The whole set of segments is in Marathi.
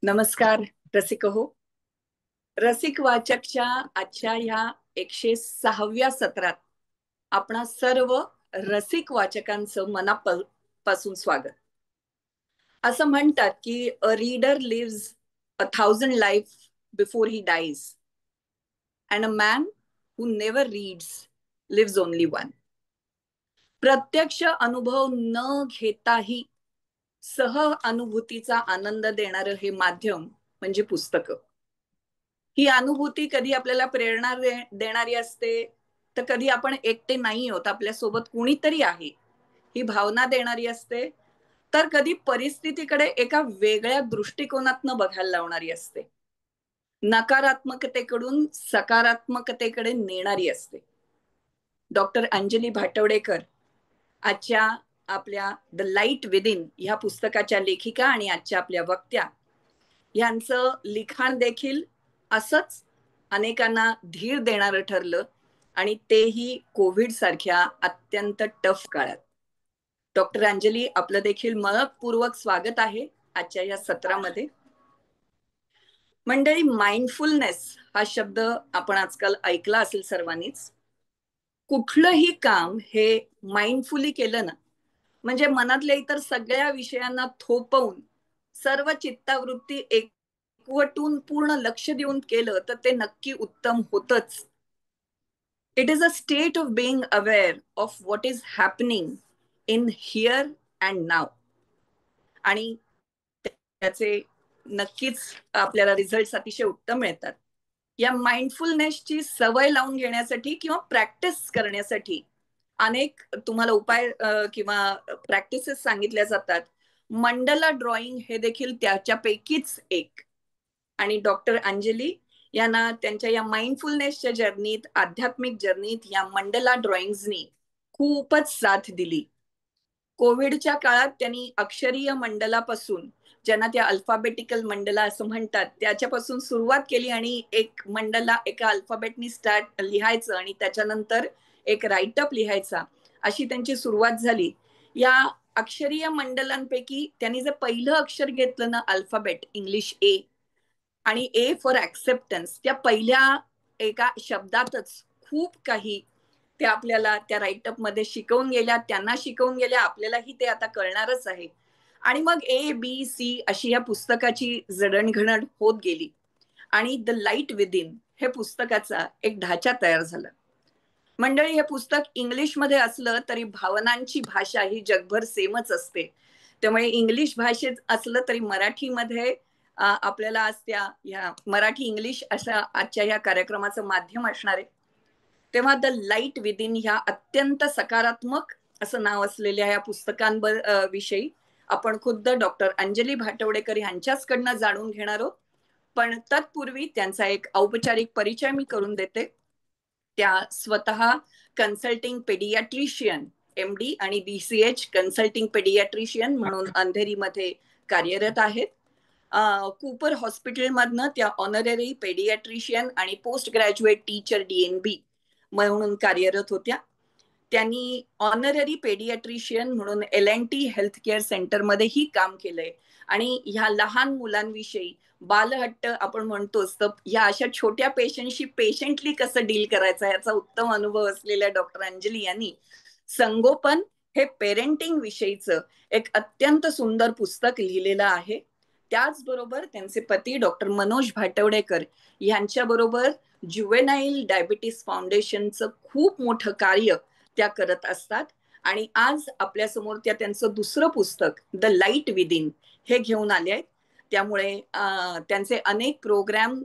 नमस्कार रसिक हो. रसिक वाचकच्या आजच्या ह्या 106व्या सत्रात आपणा सर्व रसिक वाचकांचं मनापासून स्वागत. असं म्हणतात की a reader lives 1,000 life before he dies and a man who never reads lives only one. प्रत्यक्ष अनुभव न घेताही सह अनुभूतीचा आनंद देणारं हे माध्यम म्हणजे पुस्तकं. ही अनुभूती कधी आपल्याला प्रेरणा देणारी असते, तर कधी आपण एकटे नाही होत, आपल्यासोबत कुणीतरी आहे ही भावना देणारी असते, तर कधी परिस्थितीकडे एका वेगळ्या दृष्टिकोनातनं बघायला लावणारी असते, नकारात्मकतेकडून सकारात्मकतेकडे नेणारी असते. डॉक्टर अंजली भाटवडेकर आजच्या आपल्या द लाईट विदिन ह्या पुस्तकाच्या लेखिका आणि आजच्या आपल्या वक्त्या यांचं लिखाण देखील असंच अनेकांना धीर देणारं ठरलं, आणि तेही कोविड सारख्या अत्यंत टफ काळात. डॉक्टर अंजली, आपलं देखील मनपूर्वक स्वागत आहे आजच्या या सत्रामध्ये. मंडळी, माइंडफुलनेस हा शब्द आपण आजकाल ऐकला असेल सर्वांनीच. कुठलंही काम हे माइंडफुली केलं ना, म्हणजे मनातल्या इतर सगळ्या विषयांना थोपवून सर्व चित्तावृत्ती एकवटून पूर्ण लक्ष देऊन केलं तर ते नक्की उत्तम होतच. It is a state of being aware of what is happening in here and now, आणि त्याचे नक्कीच आपल्याला रिझल्ट अतिशय उत्तम मिळतात. या माइंडफुलनेसची सवय लावून घेण्यासाठी किंवा प्रॅक्टिस करण्यासाठी अनेक तुम्हाला उपाय किंवा प्रॅक्टिसेस सांगितल्या जातात. मंडला ड्रॉइंग हे देखील त्याच्यापैकीच एक. आणि डॉक्टर अंजली यांना त्यांच्या या माइंडफुलनेसच्या जर्नीत, आध्यात्मिक जर्नीत या मंडला ड्रॉइंग्सनी खूपच साथ दिली. कोविडच्या काळात त्यांनी अक्षरीय मंडलापासून, ज्यांना त्या अल्फाबेटिकल मंडला असं म्हणतात, त्याच्यापासून सुरुवात केली आणि एक मंडला एका अल्फाबेटनी स्टार्ट लिहायचं आणि त्याच्यानंतर एक राईटअप लिहायचा, अशी त्यांची सुरुवात झाली. या अक्षरीय मंडलांपैकी त्यांनी जे पहिलं अक्षर घेतलं ना, अल्फाबेट इंग्लिश ए, आणि ए फॉर ऍक्सेप्टन्स, त्या पहिल्या एका शब्दातच खूप काही ते आपल्याला त्या राईटअप मध्ये शिकवून गेल्या, त्यांना शिकवून गेल्या, आपल्यालाही ते आता कळणारच आहे. आणि मग ए बी सी अशी या पुस्तकाची जडणघडण होत गेली आणि द लाईट विदिन हे पुस्तकाचा एक ढाचा तयार झाला. मंडळी, हे पुस्तक इंग्लिशमध्ये असलं तरी भावनांची भाषा ही जगभर सेमच असते. त्यामुळे इंग्लिश भाषेत असलं तरी मराठीमध्ये आपल्याला आज त्या ह्या मराठी इंग्लिश अशा आजच्या ह्या कार्यक्रमाचं माध्यम असणार आहे. तेव्हा द लाईट विदिन ह्या अत्यंत सकारात्मक असं नाव असलेल्या या विषयी आपण खुद्द डॉक्टर अंजली भाटवडेकर यांच्याचकडनं जाणून घेणार आहोत. पण तत्पूर्वी त्यांचा एक औपचारिक परिचय मी करून देते. त्या स्वतः कन्सल्टिंग पेडियाट्रिशियन MD आणि BCH कन्सल्टिंग पेडियाट्रिशियन म्हणून अंधेरीमध्ये कार्यरत आहेत. कूपर हॉस्पिटलमधनं त्या ऑनररी पेडियाट्रिशियन आणि पोस्ट ग्रॅज्युएट टीचर DNB म्हणून कार्यरत होत्या. त्यांनी ऑनररी पेडियाट्रिशियन म्हणून L&T हेल्थ केअर सेंटरमध्येही काम केलंय. आणि ह्या लहान मुलांविषयी, बालहट्ट आपण म्हणतोच, तर ह्या अशा छोट्या पेशंटशी पेशंटली कसं डील करायचं याचा उत्तम अनुभव असलेल्या डॉक्टर अंजली यांनी संगोपन हे पेरेंटिंग विषयीचं एक अत्यंत सुंदर पुस्तक लिहिलेलं आहे. त्याचबरोबर त्यांचे पती डॉक्टर मनोज भाटवडेकर यांच्याबरोबर ज्युवेनाईल डायबिटीस फाउंडेशनचं खूप मोठं कार्य त्या करत असतात. आणि आज आपल्यासमोर त्या त्यांचं दुसरं पुस्तक द लाईट विदिन हे घेऊन आले आहेत. त्यामुळे त्यांचे अनेक प्रोग्राम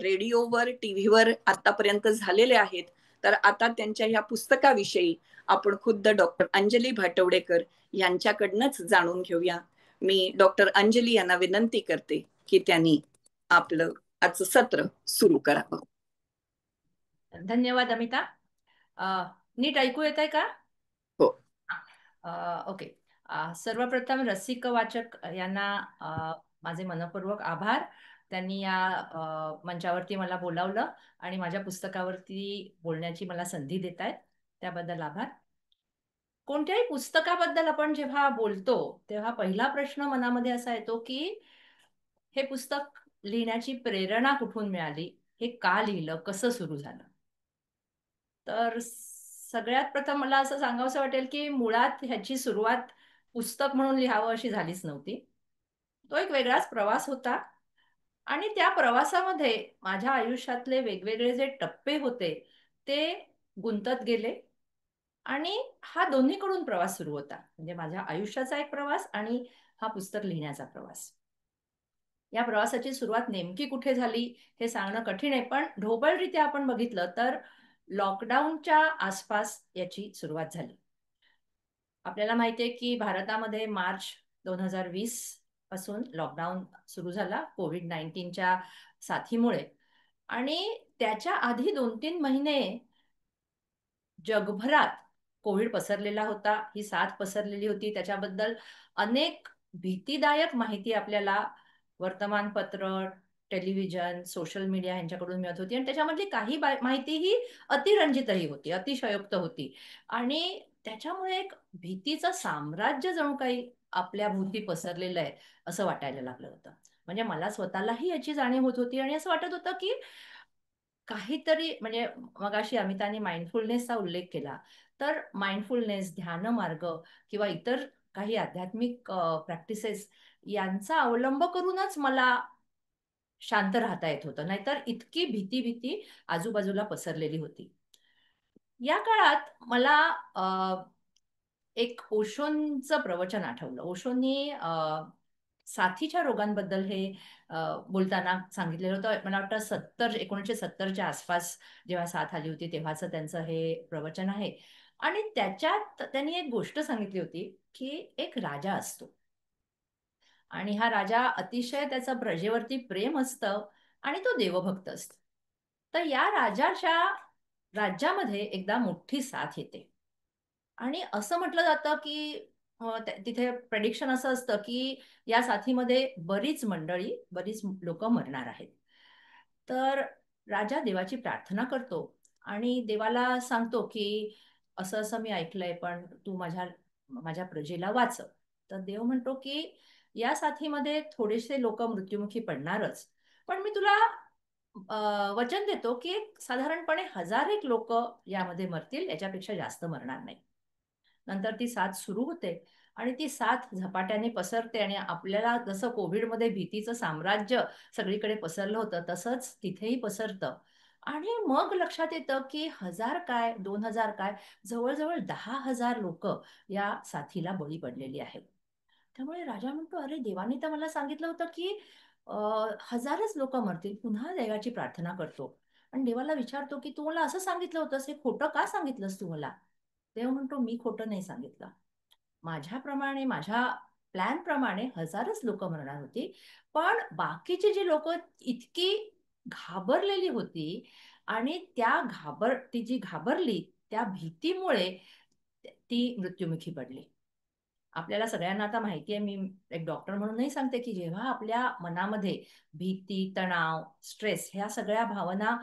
रेडिओवर, टीव्हीवर आतापर्यंत झालेले आहेत. तर आता त्यांच्या ह्या पुस्तकाविषयी आपण खुद्द डॉक्टर अंजली भाटवडेकर यांच्याकडनंच जाणून घेऊया. मी डॉक्टर अंजली यांना विनंती करते की त्यांनी आपलं आजचं सत्र सुरू करावं. धन्यवाद अमिता. नीट ऐकू येत आहे का? हो. ओके. सर्वप्रथम रसिक वाचक यांना माझे मनपूर्वक आभार. त्यांनी या मंचावरती मला बोलावलं आणि माझ्या पुस्तकावरती बोलण्याची मला संधी देत आहेत, त्याबद्दल आभार. कोणत्याही पुस्तकाबद्दल आपण जेव्हा बोलतो तेव्हा पहिला प्रश्न मनामध्ये असा येतो की हे पुस्तक लिहिण्याची प्रेरणा कुठून मिळाली, हे का लिहिलं, कसं सुरू झालं? तर सगळ्यात प्रथम मला असं सांगावंसं वाटेल, की मुळात ह्याची सुरुवात पुस्तक म्हणून लिहावं अशी झालीच नव्हती. तो एक वेगळाच प्रवास होता आणि त्या प्रवासामध्ये माझ्या आयुष्यातले वेगवेगळे जे टप्पे होते, ते गुंतत गेले आणि हा दोन्हीकडून प्रवास सुरू होता. म्हणजे माझ्या आयुष्याचा एक प्रवास आणि हा पुस्तक लिहिण्याचा प्रवास. या प्रवासाची सुरुवात नेमकी कुठे झाली हे सांगणं कठीण आहे, पण ढोबळरित्या आपण बघितलं तर लॉकडाऊनच्या आसपास याची सुरुवात झाली. आपल्याला माहिती आहे की भारतामध्ये मार्च 2020 पासून लॉकडाऊन सुरू झाला कोविड-19च्या साथीमुळे आणि त्याच्या आधी 2-3 महिने जगभरात कोविड पसरलेला होता. ही साथ पसरलेली होती. त्याच्याबद्दल अनेक भीतीदायक माहिती आपल्याला वर्तमानपत्र, टेलिव्हिजन, सोशल मीडिया ह्यांच्याकडून मिळत होती आणि त्याच्यामधली काही माहिती ही अतिरंजितही होती, अतिशयोक्त होती आणि त्याच्यामुळे एक भीतीचं साम्राज्य जणू काही आपल्या भोवती पसरलेलं आहे, असं वाटायला लागलं होतं. म्हणजे मला स्वतःलाही याची जाणीव होत होती आणि असं वाटत होतं, की काहीतरी म्हणजे मगाशी अमिताने माइंडफुलनेसचा उल्लेख केला. तर माइंडफुलनेस, ध्यान मार्ग किंवा इतर काही आध्यात्मिक प्रॅक्टिसेस यांचा अवलंब करूनच मला शांत राहता येत होतं. नाहीतर इतकी भीती आजूबाजूला पसरलेली होती. या काळात मला एक ओशोंचं प्रवचन आठवलं. ओशोंनी साथीच्या रोगांबद्दल हे बोलताना सांगितलेलं होतं. मला वाटतं 1970च्या आसपास जेव्हा साथ आली होती तेव्हाचं त्यांचं हे प्रवचन आहे. आणि त्याच्यात त्यांनी एक गोष्ट सांगितली होती, की एक राजा असतो आणि हा राजा अतिशय त्याचं प्रजेवरती प्रेम असतं आणि तो देवभक्त असतो. तर या राजाच्या राज्यामध्ये एकदा मोठी साथ येते. आणि असं म्हटलं जातं, की तिथे प्रेडिक्शन असं असतं, की या साथीमध्ये बरीच मंडळी, बरीच लोकं मरणार आहेत. तर राजा देवाची प्रार्थना करतो आणि देवाला सांगतो, की असं-असं मी ऐकलंय, पण तू माझ्या माझ्या प्रजेला वाचव. तर देव म्हणतो, की या साथीमध्ये थोडेसे लोकं मृत्युमुखी पडणारच. पण मी तुला वचन देतो, की साधारणपणे 1000 लोकं यामध्ये मरतील, याच्यापेक्षा जास्त मरणार नाही. नंतर ती साथ सुरू होते आणि ती साथ झपाट्याने पसरते आणि आपल्याला जसं कोविडमध्ये भीतीचं साम्राज्य सगळीकडे पसरलं होतं, तसंच तिथेही पसरतं. आणि मग लक्षात येतं, की 1000 काय, 2000 काय, जवळ-जवळ 10,000 लोकं या साथीला बळी पडलेली आहेत. त्यामुळे राजा म्हणतो, "अरे, देवाने तर मला सांगितलं होतं, की अ, 1000च लोकं मरतील." पुन्हा देवाची प्रार्थना करतो आणि देवाला विचारतो, की "तू मला असं सांगितलं होतंस, हे खोटं का सांगितलंस तू मला?" देव म्हणतो, "मी खोटं नाही सांगितलं. माझ्याप्रमाणे, माझ्या प्लॅनप्रमाणे 1000च लोकं मरणार होती. पण बाकीची जी लोकं इतकी घाबरलेली होती आणि ती जी घाबरली, त्या भीतीमुळे ती मृत्युमुखी पडली." आपल्याला सगळ्यांना आता माहिती आहे, मी एक डॉक्टर म्हणून नाही सांगते, की जेव्हा आपल्या मनामध्ये भीती, तणाव, स्ट्रेस ह्या सगळ्या भावना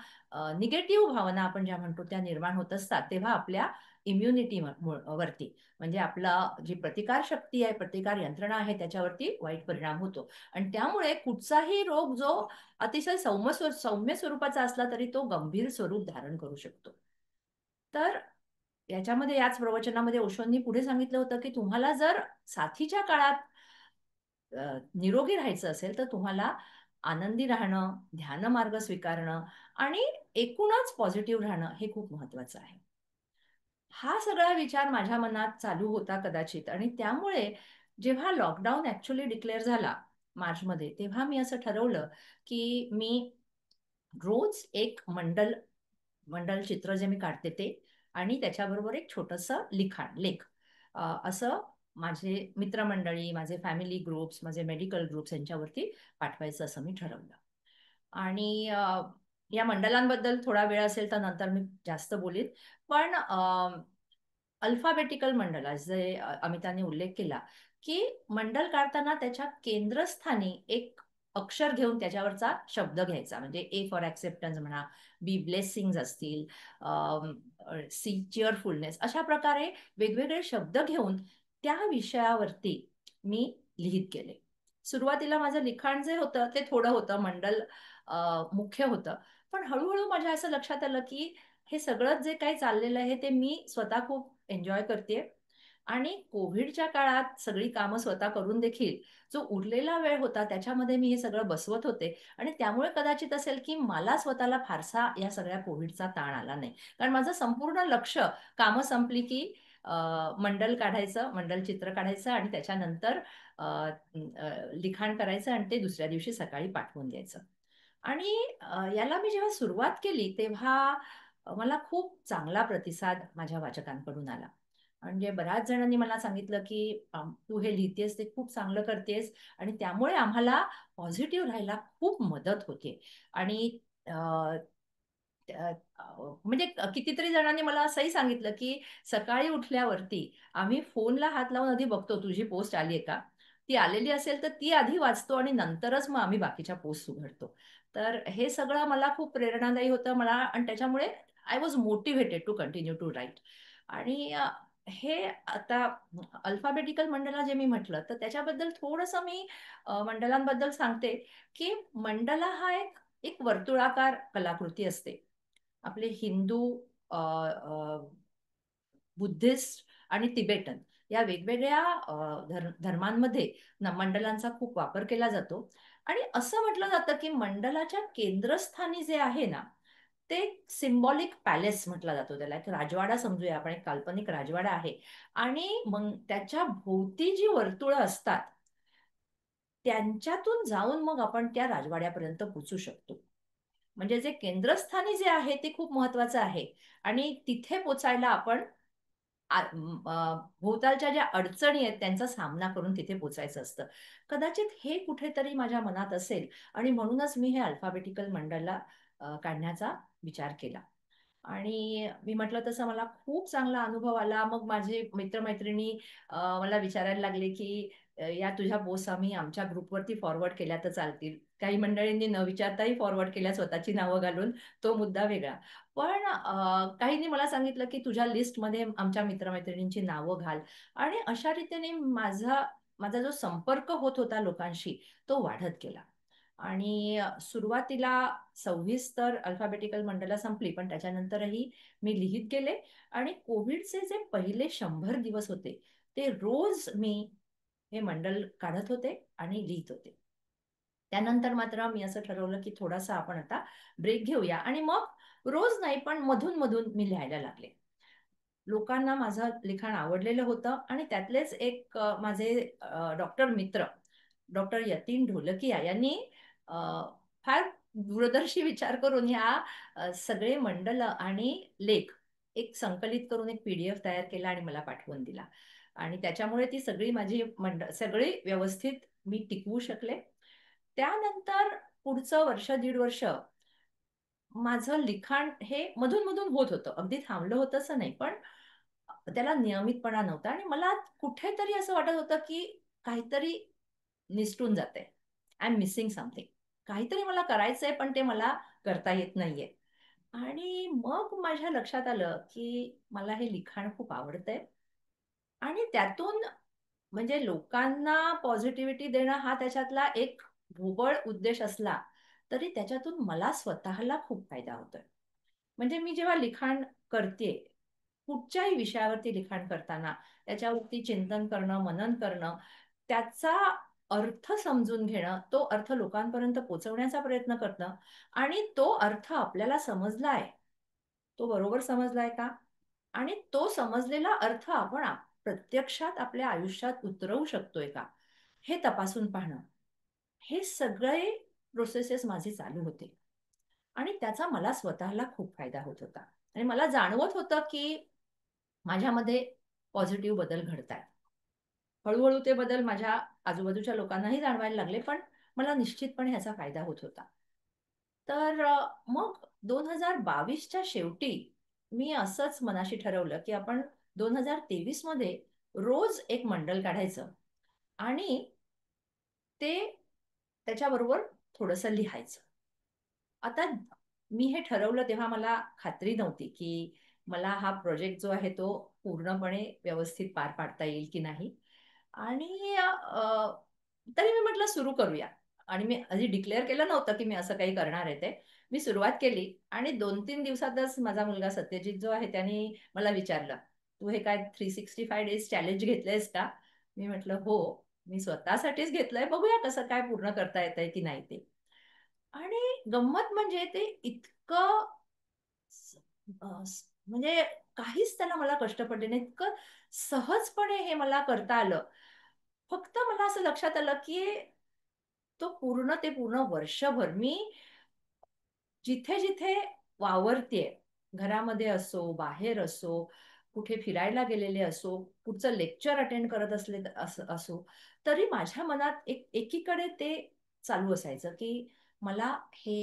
निगेटिव्ह भावना आपण ज्या म्हणतो त्या निर्माण होत असतात, तेव्हा आपल्या इम्युनिटी वरती म्हणजे आपला जी प्रतिकारशक्ती आहे, प्रतिकार यंत्रणा आहे त्याच्यावरती वाईट परिणाम होतो. आणि त्यामुळे कुठचाही रोग जो अतिशय सौम्य स्वरूपाचा असला तरी तो गंभीर स्वरूप धारण करू शकतो. तर याच्यामध्ये याच प्रवचनामध्ये ओशोंनी पुढे सांगितलं होतं, की तुम्हाला जर साथीच्या काळात निरोगी राहायचं असेल, तर तुम्हाला आनंदी राहणं, ध्यानमार्ग स्वीकारणं आणि एकूणच पॉझिटिव्ह राहणं हे खूप महत्वाचं आहे. हा सगळा विचार माझ्या मनात चालू होता कदाचित आणि त्यामुळे जेव्हा लॉकडाऊन ॲक्चुअली डिक्लेअर झाला मार्चमध्ये, तेव्हा मी असं ठरवलं, की मी रोज एक मंडल चित्र जे मी काढते ते आणि त्याच्याबरोबर एक छोटंसं लेख असं माझे मित्रमंडळी, माझे फॅमिली ग्रुप्स, माझे मेडिकल ग्रुप्स यांच्यावरती पाठवायचं असं मी ठरवलं. आणि या मंडलांबद्दल थोडा वेळ असेल तर नंतर मी जास्त बोलीन. पण अल्फाबेटिकल मंडला जे अमिताने उल्लेख केला, की मंडल काढताना त्याच्या केंद्रस्थानी एक अक्षर घेऊन त्याच्यावरचा शब्द घ्यायचा. म्हणजे ए फॉर ॲक्सेप्टन्स म्हणा, बी ब्लेसिंग्ज असतील, सी चीअरफुलनेस अशा प्रकारे वेगवेगळे शब्द घेऊन त्या विषयावरती मी लिहित गेले. सुरुवातीला माझं लिखाण जे होतं ते थोडं होतं, मंडल मुख्य होतं. पण हळू माझ्या असं लक्षात आलं, की हे सगळं जे काही चाललेलं आहे ते मी स्वतः खूप एन्जॉय करतेय. आणि कोव्हिडच्या काळात सगळी कामं स्वतः करून देखील जो उरलेला वेळ होता त्याच्यामध्ये मी हे सगळं बसवत होते आणि त्यामुळे कदाचित असेल, की मला स्वतःला फारसा या सगळ्या कोव्हिडचा ताण आला नाही. कारण माझं संपूर्ण लक्ष कामं संपली, की मंडल काढायचं, मंडल चित्र काढायचं आणि त्याच्यानंतर अ, लिखाण करायचं आणि ते दुसऱ्या दिवशी सकाळी पाठवून द्यायचं. आणि याला मी जेव्हा सुरुवात केली तेव्हा मला खूप चांगला प्रतिसाद माझ्या वाचकांकडून आला. म्हणजे बऱ्याच जणांनी मला सांगितलं, की "तू हे लिहितेस ते खूप चांगलं करतेस आणि त्यामुळे आम्हाला पॉझिटिव्ह राहायला खूप मदत होते." आणि अ, त्या म्हणजे कितीतरी जणांनी मला असंही सांगितलं, की सकाळी उठल्यावरती आम्ही फोनला हात लावून आधी बघतो, तुझी पोस्ट आली आहे का? ती आलेली असेल तर ती आधी वाचतो आणि नंतरच मग आम्ही बाकीच्या पोस्ट उघडतो. तर हे सगळं मला खूप प्रेरणादायी होतं मला आणि त्याच्यामुळे I was motivated to continue to write. आणि हे आता अल्फाबेटिकल मंडला जे मी म्हटलं, तर त्याच्याबद्दल थोडंसं मी मंडलांबद्दल सांगते, की मंडला हा एक एक वर्तुळाकार कलाकृती असते. आपले हिंदू, अ, अ, बुद्धिस्ट आणि तिबेटन या वेगवेगळ्या धर्मांमध्ये मंडलांचा खूप वापर केला जातो. आणि असं म्हटलं जातं, की मंडलाच्या केंद्रस्थानी जे आहे ना, ते सिम्बॉलिक पॅलेस म्हटला जातो त्याला. एक राजवाडा समजूया आपण, एक काल्पनिक राजवाडा आहे. आणि मग त्याच्या भोवती जी वर्तुळं असतात, त्यांच्यातून जाऊन मग आपण त्या राजवाड्यापर्यंत पोहोचू शकतो. म्हणजे जे केंद्रस्थानी जे आहे ते खूप महत्वाचं आहे आणि तिथे पोचायला आपण भोवतालच्या ज्या अडचणी आहेत त्यांचा सामना करून तिथे पोचायचं असतं. कदाचित हे कुठेतरी माझ्या मनात असेल आणि म्हणूनच मी हे अल्फाबेटिकल मंडलला काढण्याचा विचार केला. आणि मी म्हटलं तसं मला खूप चांगला अनुभव आला. मग माझे मित्र-मैत्रिणी मला विचारायला लागले, की "या तुझ्या पोस्ट आम्ही आमच्या ग्रुपवरती फॉरवर्ड केल्या तर चालतील." काही मंडळींनी न विचारताही फॉरवर्ड केल्या स्वतःची नावं घालून, तो मुद्दा वेगळा. पण काहींनी मला सांगितलं, की "तुझ्या लिस्टमध्ये आमच्या मित्र नावं घाल." आणि अशा रीतीने माझा जो संपर्क होत होता लोकांशी, तो वाढत गेला. आणि सुरुवातीला 26 तर अल्फाबेटिकल मंडला संपली, पण त्याच्यानंतरही मी लिहित गेले आणि कोव्हिडचे जे पहिले 100 दिवस होते, ते रोज मी हे मंडल काढत होते आणि लिहित होते. त्यानंतर मात्र मी असं ठरवलं, की थोडासा आपण आता ब्रेक घेऊया आणि मग रोज नाही, पण मधून-मधून मी लिहायला लागले. लोकांना माझं लिखाण आवडलेलं होतं आणि त्यातलेच एक माझे डॉक्टर मित्र, डॉक्टर यतीन ढोलकिया यांनी अ, फार दूरदर्शी विचार करून ह्या सगळे मंडल आणि लेख एक संकलित करून एक पी-डी-एफ तयार केला आणि मला पाठवून दिला. आणि त्याच्यामुळे ती सगळी माझी सगळी व्यवस्थित मी टिकवू शकले. त्यानंतर पुढचं वर्ष, दीड वर्ष माझं लिखाण हे मधून-मधून होत होतं. अगदी थांबलं होतं असं नाही, पण त्याला नियमितपणा नव्हता आणि मला कुठेतरी असं वाटत होतं, की काहीतरी निसटून जातंय. I am missing something. काहीतरी मला करायचंय, पण ते मला करता येत नाहीये. आणि मग माझ्या लक्षात आलं, की मला हे लिखाण खूप आवडतंय आणि त्यातून म्हणजे लोकांना पॉझिटिव्हिटी देणं हा त्याच्यातला एक ढोबळ उद्देश असला, तरी त्याच्यातून मला स्वतःला खूप फायदा होतोय. म्हणजे मी जेव्हा लिखाण करतेय, कुठच्याही विषयावरती लिखाण करताना त्याच्यावरती चिंतन करणं, मनन करणं, त्याचा अर्थ समजून घेणं, तो अर्थ लोकांपर्यंत पोहोचवण्याचा प्रयत्न करणं आणि तो अर्थ आपल्याला समजलाय, तो बरोबर समजलाय का? आणि तो समजलेला अर्थ आपण प्रत्यक्षात आपल्या आयुष्यात उतरवू शकतोय का? हे तपासून पाहणं. हे सगळे प्रोसेसेस माझे चालू होते. आणि त्याचा मला स्वतःला खूप फायदा होत होता. आणि मला जाणवत होतं, की माझ्यामध्ये पॉझिटिव्ह बदल घडतायत. हळू ते बदल माझ्या आजूबाजूच्या लोकांनाही जाणवायला लागले, पण मला निश्चितपणे ह्याचा फायदा होत होता. तर मग 2022च्या शेवटी मी असंच मनाशी ठरवलं, की आपण 2023 मध्ये रोज एक मंडल काढायचं आणि ते त्याच्याबरोबर थोडंसं लिहायचं. आता मी हे ठरवलं तेव्हा मला खात्री नव्हती, की मला हा प्रोजेक्ट जो आहे तो पूर्णपणे व्यवस्थित पार पाडता येईल की नाही. आणि तरी मी म्हटलं सुरू करूया. आणि मी आधी डिक्लेअर केलं नव्हतं की मी असं काही करणार आहे ते. मी सुरुवात केली आणि 2-3 दिवसातच माझा मुलगा सत्यजित जो आहे त्याने मला विचारलं, "तू हे काय 365 डेज चॅलेंज घेतलंयस का?" मी म्हटलं, "हो, मी स्वतःसाठीच घेतलंय. बघूया कसं काय पूर्ण करता येतंय की नाही ते." आणि गंमत म्हणजे ते इतकं स म्हणजे काहीच त्याला मला कष्ट पडले नाही. इतकं सहजपणे हे मला करता आलं. फक्त मला असं लक्षात आलं, की तो पूर्ण वर्षभर मी जिथे-जिथे वावरतेय, घरामध्ये असो, बाहेर असो, कुठे फिरायला गेलेले असो, कुठचं लेक्चर अटेंड करत असो, तरी माझ्या मनात एकीकडे ते चालू असायचं, की मला हे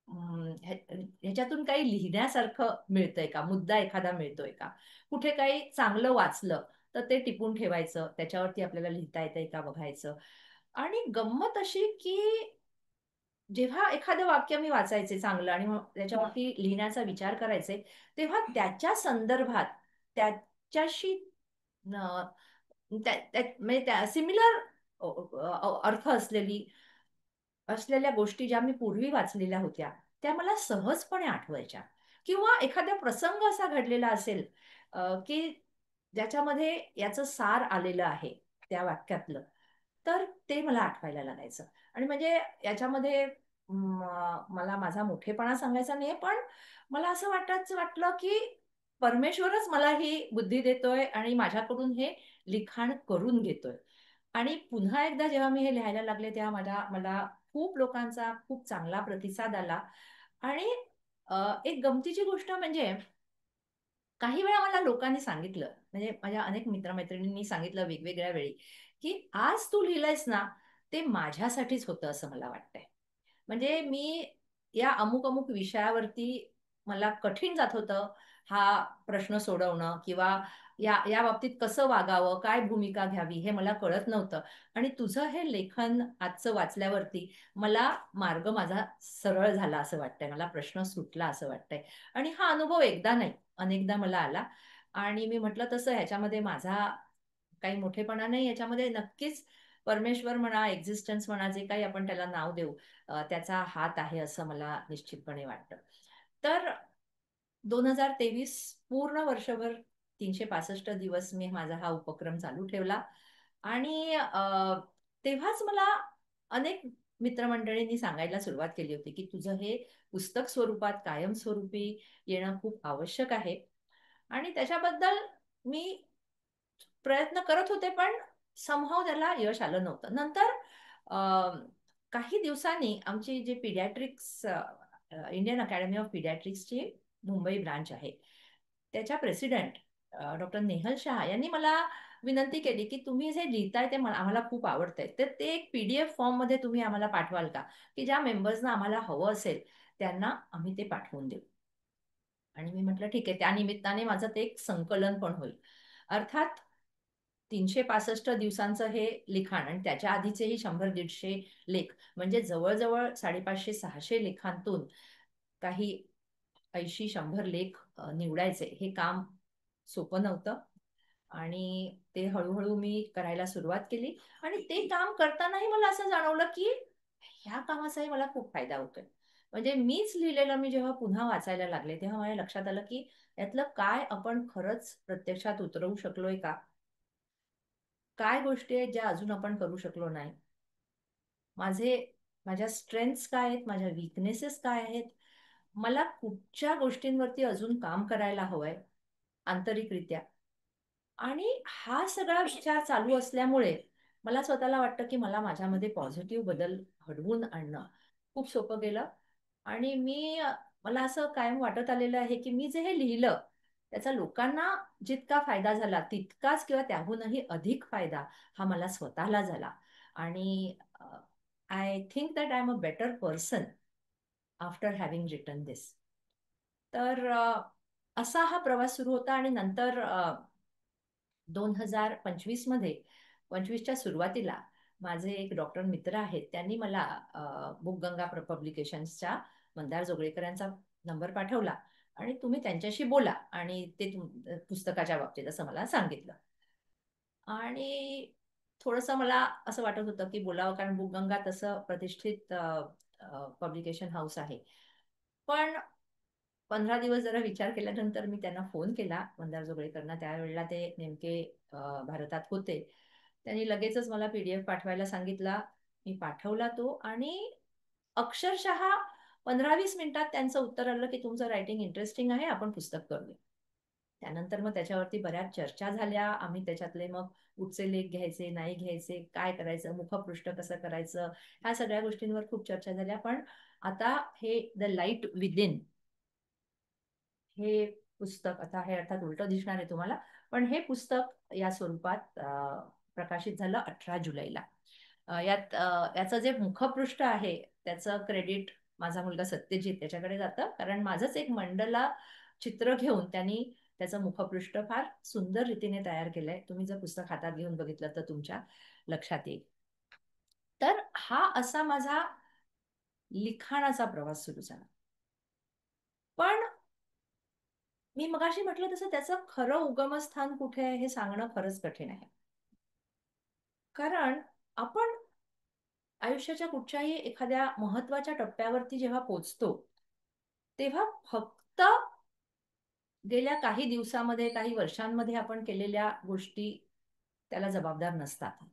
ह्याच्यातून काही लिहिण्यासारखं मिळतंय का? मुद्दा एखादा मिळतोय का? कुठे काही चांगलं वाचलं, तर ते टिपून ठेवायचं. त्याच्यावरती आपल्याला लिहिता येतंय का बघायचं. आणि गंमत अशी, की जेव्हा एखादं वाक्य मी वाचायचे चांगलं आणि मग त्याच्यावरती लिहिण्याचा विचार करायचे, तेव्हा त्याच्या संदर्भात त्याच्याशी न म्हणजे त्या सिमिलर अर्थ असलेल्या गोष्टी ज्या मी पूर्वी वाचलेल्या होत्या, त्या मला सहजपणे आठवायच्या. किंवा एखादा प्रसंग असा घडलेला असेल की ज्याच्यामध्ये याचं सार आलेलं आहे त्या वाक्यातलं, तर ते मला आठवायला लागायचं. आणि म्हणजे याच्यामध्ये मला माझा मोठेपणा सांगायचा नाहीये, पण मला असं वाटलं, की परमेश्वरच मला ही बुद्धी देतोय आणि माझ्याकडून हे लिखाण करून घेतोय. आणि पुन्हा एकदा जेव्हा मी हे लिहायला लागले, तेव्हा मला खूप लोकांचा खूप चांगला प्रतिसाद आला. आणि एक गमतीची गोष्ट म्हणजे काही वेळा मला लोकांनी सांगितलं, म्हणजे माझ्या अनेक मित्र-मैत्रिणींनी सांगितलं वेगवेगळ्या वेळी, की "आज तू लिहिलंयस ना, ते माझ्यासाठीच होतं असं मला वाटतंय." म्हणजे मी या अमुक-अमुक विषयावरती मला कठीण जात होतं हा प्रश्न सोडवणं किंवा या बाबतीत कसं वागावं, काय भूमिका घ्यावी हे मला कळत नव्हतं. आणि तुझं हे लेखन आजचं वाचल्यावरती मला मार्ग माझा सरळ झाला असं वाटतंय. मला प्रश्न सुटला असं वाटतंय. आणि हा अनुभव एकदा नाही, अनेकदा मला आला. आणि मी म्हटलं तसं ह्याच्यामध्ये माझा काही मोठेपणा नाही, याच्यामध्ये नक्कीच परमेश्वर म्हणा, एक्झिस्टन्स म्हणा, जे काही आपण त्याला नाव देऊ, त्याचा हात आहे असं मला निश्चितपणे वाटतं. तर 2023 पूर्ण वर्षभर 365 दिवस मी माझा हा उपक्रम चालू ठेवला. आणि तेव्हाच मला अनेक मित्रमंडळींनी सांगायला सुरुवात केली होती, की तुझं हे पुस्तक स्वरूपात कायमस्वरूपी येणं खूप आवश्यक आहे. आणि त्याच्याबद्दल मी प्रयत्न करत होते, पण समहाऊ त्याला यश आलं नव्हतं. नंतर अ, काही दिवसांनी आमची जी इंडियन अकॅडमी ऑफ पीडियाट्रिक्सची मुंबई ब्रांच आहे, त्याच्या प्रेसिडेंट डॉक्टर नेहल शहा यांनी मला विनंती केली, की तुम्ही जे लिहिताय ते आम्हाला खूप आवडतंय. तर ते एक पी-डी-एफ फॉर्ममध्ये तुम्ही आम्हाला पाठवाल का? की ज्या मेंबर्सना आम्हाला हवं असेल, त्यांना आम्ही ते पाठवून देऊ. आणि मी म्हटलं ठीक आहे. त्या निमित्ताने माझं ते एक संकलन पण होईल. अर्थात 365 दिवसांचं हे लिखाण आणि त्याच्या आधीचेही 100-150 लेख, म्हणजे जवळ-जवळ 550-600 लेखांतून काही 80-100 लेख निवडायचे, हे काम सोपं नव्हतं. आणि ते हळू मी करायला सुरुवात केली. आणि ते काम करतानाही मला असं जाणवलं, की ह्या कामाचाही मला खूप फायदा होतोय. म्हणजे मीच लिहिलेलं मी जेव्हा पुन्हा वाचायला लागले, तेव्हा माझ्या लक्षात आलं, की यातलं काय आपण खरंच प्रत्यक्षात उतरवू शकलोय का? काय गोष्टी आहेत ज्या अजून आपण करू शकलो नाही? माझे माझ्या स्ट्रेंथ्स काय आहेत? माझ्या वीकनेसेस काय आहेत? मला कुठच्या गोष्टींवरती अजून काम करायला हवंय आंतरिकरित्या? आणि हा सगळा विचार चालू असल्यामुळे मला स्वतःला वाटतं, की मला माझ्यामध्ये पॉझिटिव्ह बदल घडवून आणणं खूप सोपं गेलं. आणि मला असं कायम वाटत आलेलं आहे, की मी जे हे लिहिलं, त्याचा लोकांना जितका फायदा झाला, तितकाच किंवा त्याहूनही अधिक फायदा हा मला स्वतःला झाला. आणि I think that I am a better person after having written this. तर असा हा प्रवास सुरू होता. आणि नंतर 2025 मध्ये, 25च्या सुरुवातीला माझे एक डॉक्टर मित्र आहेत, त्यांनी मला बुकगंगा पब्लिकेशन्सच्या मंदार जोगळेकर यांचा नंबर पाठवला आणि तुम्ही त्यांच्याशी बोला आणि ते पुस्तकाच्या बाबतीत असं मला सांगितलं. आणि थोडंसं मला असं वाटत होतं की बोलावं, कारण बुकगंगा तसं प्रतिष्ठित पब्लिकेशन हाऊस आहे. पण 15 दिवस जरा विचार केल्यानंतर मी त्यांना फोन केला, मंदार जोगळेकरांना. त्यावेळेला ते नेमके भारतात होते. त्यांनी लगेचच मला PDF पाठवायला सांगितला. मी पाठवला तो, आणि अक्षरशः 15-20 मिनिटात त्यांचं उत्तर आलं की तुमचं रायटिंग इंटरेस्टिंग आहे, आपण पुस्तक करूया. त्यानंतर मग त्याच्यावरती बऱ्याच चर्चा झाल्या. आम्ही त्याच्यातले मग कुठचे लेख घ्यायचे, नाही घ्यायचे, काय करायचं, मुखपृष्ठ कसं करायचं, ह्या सगळ्या गोष्टींवर खूप चर्चा झाल्या. पण आता हे द लाईट विदिन हे पुस्तक, आता हे अर्थात उलट दिसणार आहे तुम्हाला, पण हे पुस्तक या स्वरूपात प्रकाशित झालं 18 जुलैला. याचं जे मुखपृष्ठ आहे त्याचं क्रेडिट माझा मुलगा सत्यजित त्याच्याकडे जातं, कारण माझंच एक मंडला चित्र घेऊन त्यांनी त्याचं मुखपृष्ठ फार सुंदर रीतीने तयार केलंय. तुम्ही जर पुस्तक हातात घेऊन बघितलं तर तुमच्या लक्षात येईल. तर हा असा माझा लिखाणाचा प्रवास सुरू झाला. पण मी मगाशी म्हटलं तसं त्याचं खरं उगमस्थान कुठे आहे हे सांगणं खरंच कठीण आहे. कारण आपण आयुष्याच्या कुठच्याही एखाद्या महत्वाच्या टप्प्यावरती जेव्हा पोचतो, तेव्हा फक्त गेल्या काही दिवसामध्ये, काही वर्षांमध्ये आपण केलेल्या गोष्टी त्याला जबाबदार नसतात.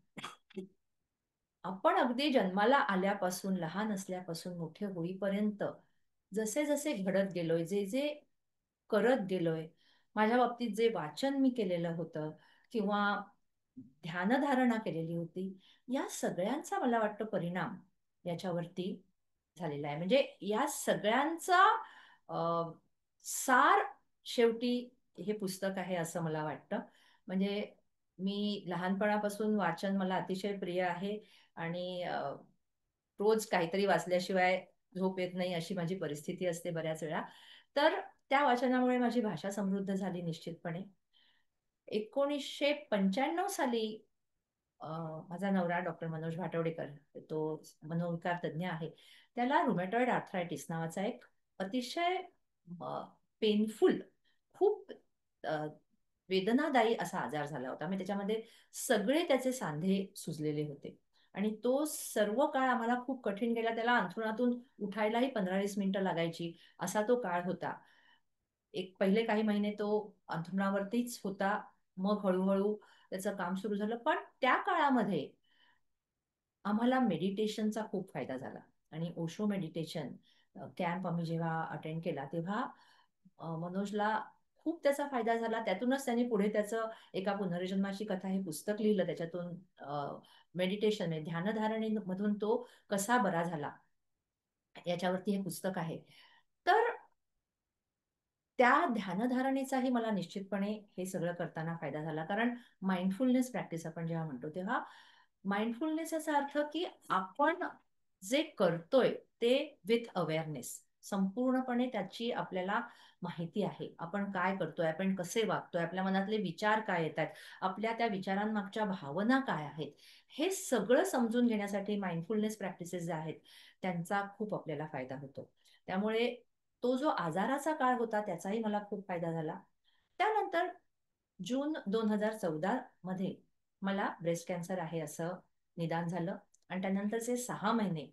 आपण अगदी जन्माला आल्यापासून, लहान असल्यापासून मोठे होईपर्यंत जसे जसे घडत गेलोय, जे जे करत गेलोय, माझ्या बाबतीत जे वाचन मी केलेलं होतं किंवा ध्यानधारणा केलेली होती, या सगळ्यांचा मला वाटतं परिणाम याच्यावरती झालेला आहे. म्हणजे या सगळ्यांचा अ, सार शेवटी हे पुस्तक आहे असं मला वाटतं. म्हणजे मी लहानपणापासून वाचन मला अतिशय प्रिय आहे, आणि रोज काहीतरी वाचल्याशिवाय झोप येत नाही अशी माझी परिस्थिती असते बऱ्याच वेळा. तर त्या वाचनामुळे माझी भाषा समृद्ध झाली निश्चितपणे. 1995 साली अ, माझा नवरा डॉक्टर मनोज भाटवडेकर, तो मनोविकार तज्ञ आहे. त्याला रुमॅटॉइड आर्थरायटिस नावाचा एक अतिशय पेनफुल, खूप अ, वेदनादायी असा आजार झाला होता. म्हणजे त्याच्यामध्ये सगळे त्याचे सांधे सुजलेले होते, आणि तो सर्व काळ आम्हाला खूप कठीण गेला. त्याला अंथरुणातून उठायलाही 15-20 मिनिटं लागायची, असा तो काळ होता. एक पहिले काही महिने तो अंथरुणावरतीच होता. मग हळूहळू त्याचं काम सुरू झालं. पण त्या काळामध्ये आम्हाला मेडिटेशनचा खूप फायदा झाला, आणि ओशो मेडिटेशन कॅम्प आम्ही जेव्हा अटेंड केला तेव्हा मनोजला खूप त्याचा फायदा झाला. त्यातूनच त्यांनी पुढे त्याचं एका पुनर्जन्माची कथा हे पुस्तक लिहिलं. त्याच्यातून मेडिटेशन, ध्यानधारणेमधून तो कसा बरा झाला याच्यावरती हे पुस्तक आहे. तर त्या ध्यानधारणेचाही मला निश्चितपणे हे सगळं करताना फायदा झाला. कारण माइंडफुलनेस प्रॅक्टिस आपण जेव्हा म्हणतो, तेव्हा माइंडफुलनेस याचा अर्थ की आपण जे करतोय ते विथ अवेअरनेस, संपूर्णपणे त्याची आपल्याला माहिती आहे. आपण काय करतोय, आपण कसे वागतोय, आपल्या मनातले विचार काय येतात, आपल्या त्या विचारांमागच्या भावना काय आहेत, हे सगळं समजून घेण्यासाठी माइंडफुलनेस प्रॅक्टिसेस जे आहेत त्यांचा खूप आपल्याला फायदा होतो. त्यामुळे तो जो आजाराचा काळ होता त्याचाही मला खूप फायदा झाला. त्यानंतर जून 2014 मध्ये मला ब्रेस्ट कॅन्सर आहे असं निदान झालं, आणि त्यानंतरचे 6 महिने,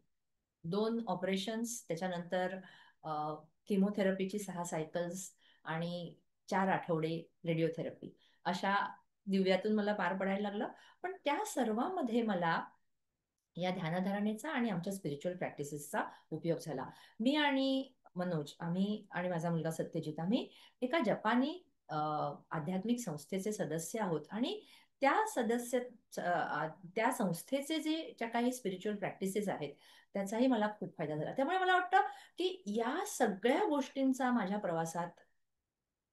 2 ऑपरेशन्स, त्याच्यानंतर किमोथेरपीची 6 सायकल्स, आणि 4 आठवडे रेडिओथेरपी, अशा दिव्यातून मला पार पडायला लागलं. पण त्या सर्वांमध्ये मला या ध्यानधारणेचा आणि आमच्या स्पिरिच्युअल प्रॅक्टिसेसचा उपयोग झाला. मी आणि मनोज, आम्ही आणि माझा मुलगा सत्यजित, आम्ही एका जपानी आध्यात्मिक संस्थेचे सदस्य आहोत, आणि त्या सदस्य त्या संस्थेचे ज्या काही स्पिरिच्युअल प्रॅक्टिसेस आहेत त्याचाही मला खूप फायदा झाला. त्यामुळे मला वाटतं की या सगळ्या गोष्टींचा माझ्या प्रवासात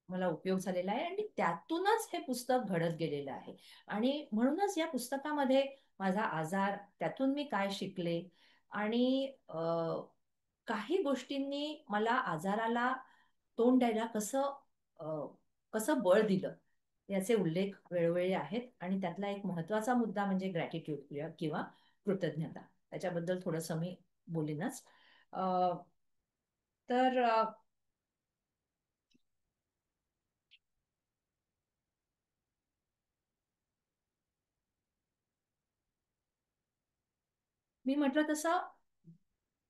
मला उपयोग झालेला आहे, आणि त्यातूनच हे पुस्तक घडत गेलेलं आहे. आणि म्हणूनच या पुस्तकामध्ये माझा आजार, त्यातून मी काय शिकले, आणि काही गोष्टींनी मला आजाराला तोंड द्यायला अ, कसं बळ दिलं याचे उल्लेख वेळोवेळी आहेत. आणि त्यातला एक महत्वाचा मुद्दा म्हणजे ग्रॅटिट्यूड किंवा कृतज्ञता. त्याच्याबद्दल थोडंसं मी बोलीनच. अ, तर मी म्हटलं तसं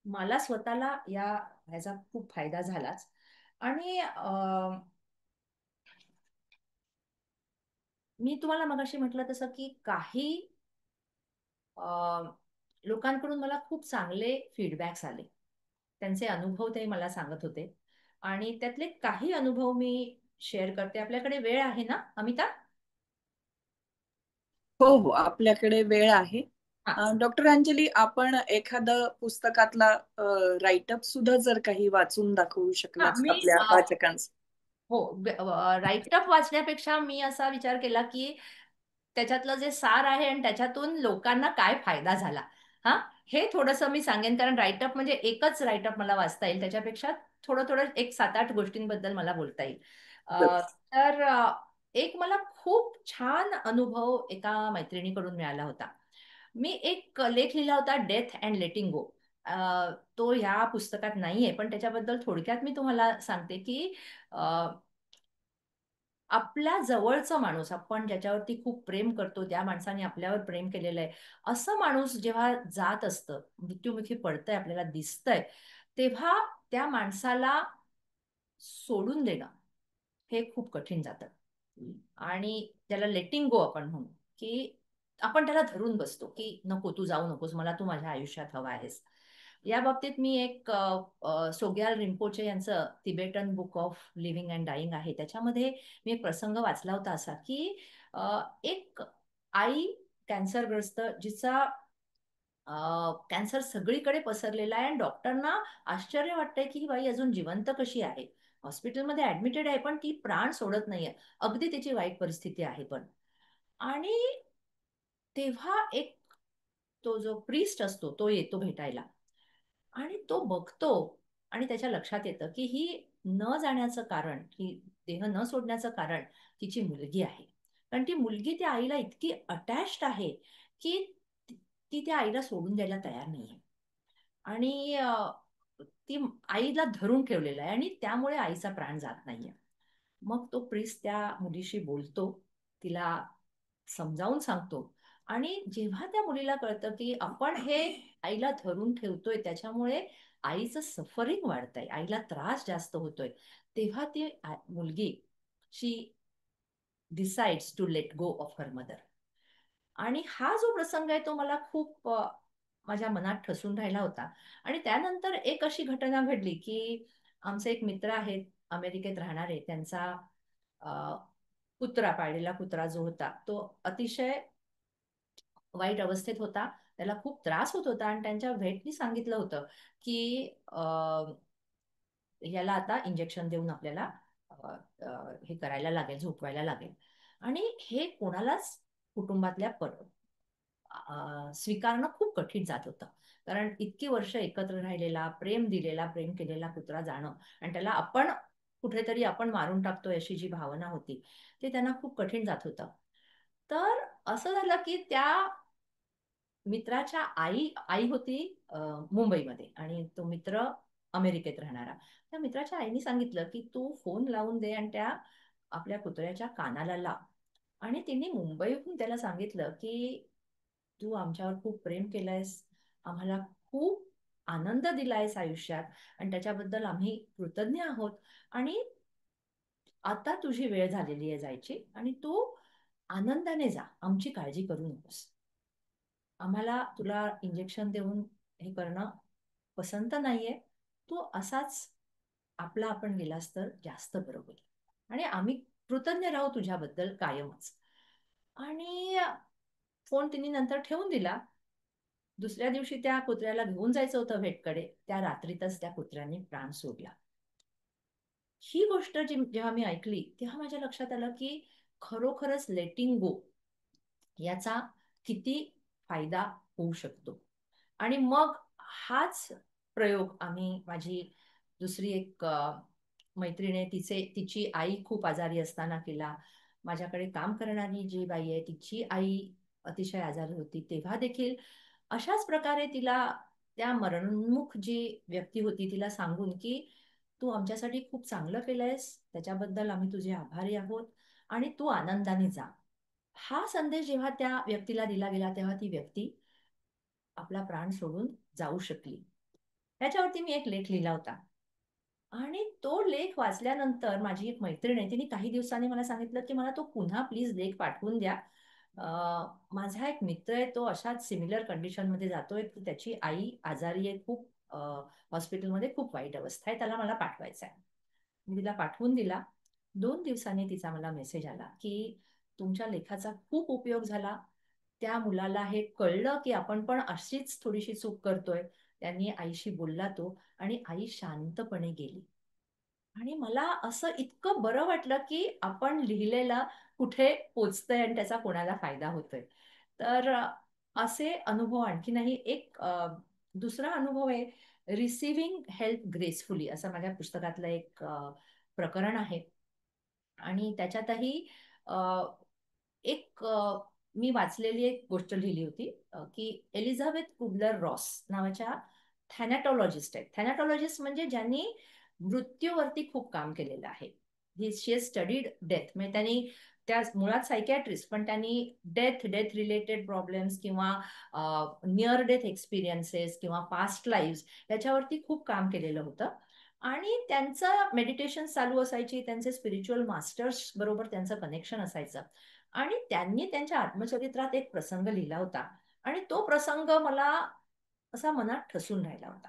मला स्वतःला ह्याचा खूप फायदा झालाच. आणि मी तुम्हाला मगाशी म्हटलं तसं की काही लोकांकडून मला खूप चांगले फीडबॅक्स आले. त्यांचे अनुभव ते मला सांगत होते आणि त्यातले काही अनुभव मी शेअर करते. आपल्याकडे वेळ आहे ना, अमिता? हो हो, आपल्याकडे वेळ आहे. हा. डॉक्टर अंजली, आपण एखादं पुस्तकातला राईटअप सुद्धा जर काही वाचून दाखवू हा, शकलात मी आपल्या वाचकांस. हो, राईटअप वाचण्यापेक्षा मी असा विचार केला की त्याच्यातलं जे सार आहे आणि त्याच्यातून लोकांना काय फायदा झाला, हा, हे थोडंसं मी सांगेन. कारण राईटअप म्हणजे एकच राईटअप मला वाचता येईल, त्याच्यापेक्षा थोडं थोडं एक 7-8 गोष्टींबद्दल मला बोलता येईल. तर एक मला खूप छान अनुभव एका मैत्रिणीकडून मिळाला होता. मी एक लेख लिहिला होता, डेथ अँड लेटिंग गो. तो ह्या पुस्तकात नाहीये, पण त्याच्याबद्दल थोडक्यात मी तुम्हाला सांगते की आपल्या जवळचा माणूस, आपण ज्याच्यावरती खूप प्रेम करतो, त्या माणसाने आपल्यावर प्रेम केलेलं आहे, असं माणूस जेव्हा जात असतं, मृत्युमुखी पडतंय, आपल्याला दिसतंय, तेव्हा त्या माणसाला सोडून देणं हे खूप कठीण जातं. आणि त्याला लेटिंग गो आपण म्हणू, की आपण त्याला धरून बसतो, की नको तू जाऊ नकोस, मला तू माझ्या आयुष्यात हवा आहेस. या बाबतीत मी एक सोग्याल रिम्पोचे यांचं Tibetan book of living and dying आहे. त्याच्यामध्ये मी एक प्रसंग वाचला होता असा, की एक आई कॅन्सरग्रस्त, जिचा कॅन्सर सगळीकडे पसरलेला आहे आणि डॉक्टरना आश्चर्य वाटतंय की ही बाई अजून जिवंत कशी आहे. हॉस्पिटलमध्ये ऍडमिटेड आहे, पण ती प्राण सोडत नाहीये. अगदी तिची वाईट परिस्थिती आहे पण. आणि तेव्हा एक तो जो प्रीस्ट असतो तो येतो भेटायला आणि तो बघतो आणि त्याच्या लक्षात येतं की ही न जाण्याचं कारण, ही देह न सोडण्याचं कारण तिची मुलगी आहे. कारण ती मुलगी त्या आईला इतकी अटॅच्ड आहे की ती त्या आईला सोडून द्यायला तयार नाहीये. आणि ती आईला धरून ठेवलेलं आहे आणि त्यामुळे आईचा प्राण जात नाहीये. मग तो प्रिस्ट त्या मुलीशी बोलतो, तिला समजावून सांगतो. आणि जेव्हा त्या मुलीला कळतं की आपण हे आईला धरून ठेवतोय त्याच्यामुळे आईचं सफरिंग वाढतंय, आईला त्रास जास्त होतोय, तेव्हा ती मुलगी she decides to let go of her mother. आणि हा जो प्रसंग आहे तो मला खूप माझ्या मनात ठसून राहिला होता. आणि त्यानंतर एक अशी घटना घडली की आमचे एक मित्र आहेत अमेरिकेत राहणारे, त्यांचा अ, कुत्रा, पाळलेला कुत्रा जो होता तो अतिशय वाईट अवस्थेत होता. त्याला खूप त्रास होत होता आणि त्यांच्या व्हेटनी सांगितलं होतं की याला आता इंजेक्शन देऊन आपल्याला अ, हे करायला लागेल, झोपवायला लागेल. आणि हे कोणालाच कुटुंबातल्या स्वीकारणं खूप कठीण जात होतं. कारण इतकी वर्ष एकत्र राहिलेला, प्रेम दिलेला, प्रेम केलेला कुत्रा जाणं आणि त्याला आपण कुठेतरी आपण मारून टाकतोय अशी जी भावना होती, ते त्यांना खूप कठीण जात होतं. तर असं झालं की त्या मित्राच्या आई आई होती मुंबईमध्ये आणि तो मित्र अमेरिकेत राहणारा. त्या मित्राच्या आईने सांगितलं की तू फोन लावून दे आणि त्या आपल्या कुत्र्याच्या कानाला लाव. आणि तिने मुंबईहून त्याला सांगितलं की तू आमच्यावर खूप प्रेम केलंयस, आम्हाला खूप आनंद दिलायस आयुष्यात आणि त्याच्याबद्दल आम्ही कृतज्ञ आहोत. आणि आता तुझी वेळ झालेली आहे जायची आणि तू आनंदाने जा, आमची काळजी करू नकोस. आम्हाला तुला इंजेक्शन देऊन हे करणं पसंत नाहीये. तू असाच आपला आपण गेलास तर जास्त बरं होईल आणि आम्ही कृतज्ञ राहू तुझ्याबद्दल कायमच. आणि फोन तिने नंतर ठेवून दिला. दुसऱ्या दिवशी त्या कुत्र्याला घेऊन जायचं होतं भेटकडे, त्या रात्रीतच त्या कुत्र्याने प्राण सोडला. ही गोष्ट जेव्हा मी ऐकली तेव्हा माझ्या लक्षात आलं की खरोखरच लेटिंग गो याचा किती फायदा होऊ शकतो. आणि मग हाच प्रयोग आम्ही, माझी दुसरी एक मैत्रीण आहे, तिची आई खूप आजारी असताना केला. माझ्याकडे काम करणारी जी बाई आहे तिची आई अतिशय आजारी होती तेव्हा देखील अशाच प्रकारे तिला, त्या मरणोन्मुख जी व्यक्ती होती तिला सांगून की तू आमच्यासाठी खूप चांगलं केलंयस, त्याच्याबद्दल आम्ही तुझे आभारी आहोत आणि तू आनंदाने जा. हा संदेश जेव्हा त्या व्यक्तीला दिला गेला तेव्हा ती व्यक्ती आपला प्राण सोडून जाऊ शकली. त्याच्यावरती मी एक लेख लिहिला होता. आणि तो लेख वाचल्यानंतर माझी एक मैत्रीण आहे, तिने काही दिवसांनी मला सांगितलं, की मला तो पुन्हा प्लीज लेख पाठवून द्या. माझा एक मित्र आहे, तो अशाच सिमिलर कंडिशनमध्ये जातोय, की त्याची आई आजारी आहे खूप, हॉस्पिटलमध्ये खूप वाईट अवस्था आहे, त्याला मला पाठवायचा आहे. मी तिला पाठवून दिला. 2 दिवसांनी तिचा मला मेसेज आला, की तुमच्या लेखाचा खूप उपयोग झाला. त्या मुलाला हे कळलं, की आपण पण अशीच थोडीशी चूक करतोय. त्यांनी आईशी बोलला तो आणि आई शांतपणे गेली. आणि मला असं इतकं बरं वाटलं, की आपण लिहिलेलं कुठे पोचतंय आणि त्याचा कोणाला फायदा होतोय. तर असे अनुभव आणखीनही एक दुसरा अनुभव आहे, रिसिव्हिंग हेल्प ग्रेसफुली असं माझ्या पुस्तकातलं एक प्रकरण आहे. आणि त्याच्यातही अ, एक मी वाचलेली एक गोष्ट लिहिली होती, की एलिझाबेथ कुबलर रॉस नावाच्या थॅनॅटॉलॉजिस्ट आहेत. थॅनॅटॉलॉजिस्ट म्हणजे ज्यांनी मृत्यूवरती खूप काम केलेलं आहे. शी हॅज स्टडीड डेथ, म्हणजे त्यांनी त्या मुळात सायकॅट्रिस्ट, पण त्यांनी डेथ रिलेटेड प्रॉब्लेम्स किंवा नियर डेथ एक्सपिरियन्सेस किंवा पास्ट लाईव्ह याच्यावरती खूप काम केलेलं होतं. आणि त्यांचं मेडिटेशन चालू असायची, त्यांचे स्पिरिच्युअल मास्टर्स बरोबर त्यांचं कनेक्शन असायचं. आणि त्यांनी त्यांच्या आत्मचरित्रात एक प्रसंग लिहिला होता आणि तो प्रसंग मला असा मनात ठसून राहिला होता.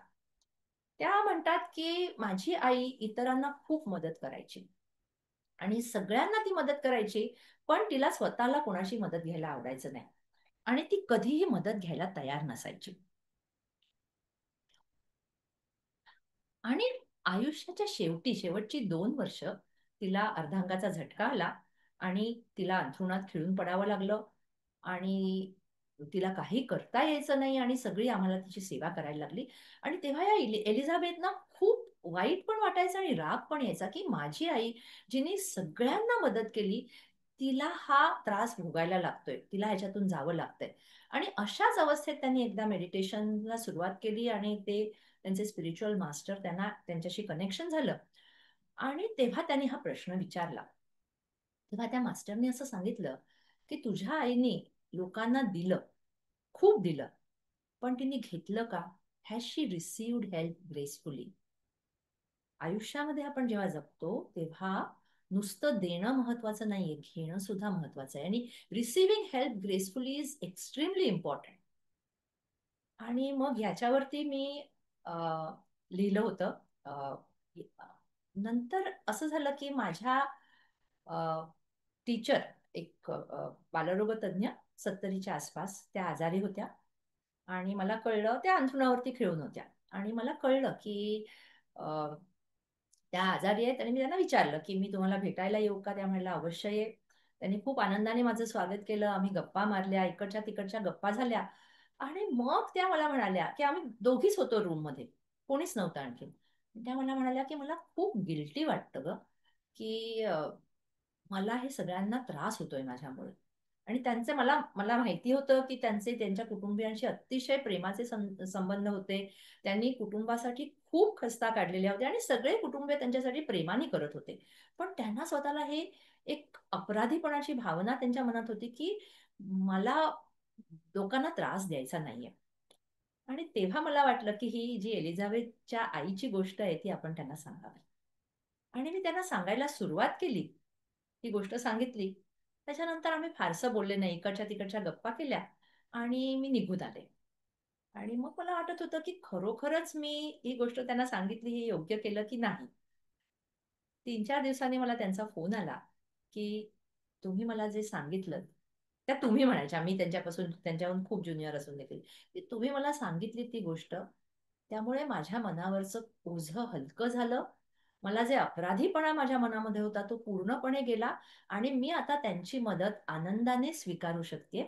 त्या म्हणतात, की माझी आई इतरांना खूप मदत करायची आणि सगळ्यांना ती मदत करायची, पण तिला स्वतःला कोणाची मदत घ्यायला आवडायचं नाही आणि ती कधीही मदत घ्यायला तयार नसायची. आणि आयुष्याच्या शेवटची 2 वर्ष तिला अर्धांगाचा झटका आला आणि तिला अंथरुणात खिळून पडावं लागलं आणि तिला काही करता यायचं नाही आणि सगळी आम्हाला तिची सेवा करायला लागली. आणि तेव्हा या एलिझाबेथना खूप वाईट पण वाटायचं आणि राग पण यायचा, की माझी आई जिने सगळ्यांना मदत केली, तिला हा त्रास भोगायला लागतोय, तिला ह्याच्यातून जावं लागतंय. आणि अशाच अवस्थेत त्यांनी एकदा मेडिटेशनला सुरुवात केली आणि ते त्यांचे स्पिरिच्युअल मास्टर त्यांना त्यांच्याशी कनेक्शन झालं. आणि तेव्हा त्यांनी हा प्रश्न विचारला. तेव्हा त्या मास्टरने असं सांगितलं, की तुझ्या आईने लोकांना दिलं, खूप दिलं, पण तिने घेतलं का? Has she received help gracefully? आयुष्यामध्ये आपण जेव्हा जगतो तेव्हा नुसतं देणं महत्वाचं नाहीये, घेणं सुद्धा महत्वाचं आहे. आणि receiving help gracefully is extremely important. आणि मग ह्याच्यावरती मी अ, लिहिलं होतं. अ, नंतर असं झालं, की माझ्या टीचर, एक बालरोगतज्ञ, 70च्या आसपास त्या आजारी होत्या. आणि मला कळलं, त्या अंथरुणावरती खिळून होत्या. आणि मला कळलं, की त्या आजारी आहेत आणि मी त्यांना विचारलं, की "मी तुम्हाला भेटायला येऊ का?" त्या म्हणाल्या, "अवश्य ये." त्यांनी खूप आनंदाने माझं स्वागत केलं. आम्ही गप्पा मारल्या, इकडच्या-तिकडच्या गप्पा झाल्या. आणि मग त्या मला म्हणाल्या, की आम्ही दोघीच होतो रूममध्ये, कोणीच नव्हतं आणखीन. त्या मला म्हणाल्या, की "मला खूप गिल्टी वाटतं गं, की मला हे सगळ्यांना त्रास होतोय माझ्यामुळे." आणि त्यांचे मला मला माहिती होतं, की त्यांचे त्यांच्या कुटुंबियांशी अतिशय प्रेमाचे संबंध होते. त्यांनी कुटुंबासाठी खूप खस्ता काढलेल्या होत्या आणि सगळे कुटुंबीय त्यांच्यासाठी प्रेमाने करत होते. पण त्यांना स्वतःला हे एक अपराधीपणाची भावना त्यांच्या मनात होती, की मला लोकांना त्रास द्यायचा नाहीये. आणि तेव्हा मला वाटलं, की ही जी एलिझाबेथच्या आईची गोष्ट आहे, ती आपण त्यांना सांगावी. आणि मी त्यांना सांगायला सुरुवात केली. ही गोष्ट सांगितली. त्याच्यानंतर आम्ही फारसं बोलले नाही. इकडच्या-तिकडच्या गप्पा केल्या आणि मी निघून आले. आणि मग मला वाटत होतं, की खरोखरच मी ही गोष्ट त्यांना सांगितली, हे योग्य केलं की नाही? 3-4 दिवसांनी मला त्यांचा फोन आला, की तुम्ही मला जे सांगितलंत, त्या तुम्ही म्हणायच्या. मी त्यांच्याहून खूप ज्युनियर असून देखील, की तुम्ही मला सांगितली ती गोष्ट, त्यामुळे माझ्या मनावरचं ओझं हलकं झालं. मला जे अपराधीपणा माझ्या मनामध्ये होता, तो पूर्णपणे गेला आणि मी आता त्यांची मदत आनंदाने स्वीकारू शकते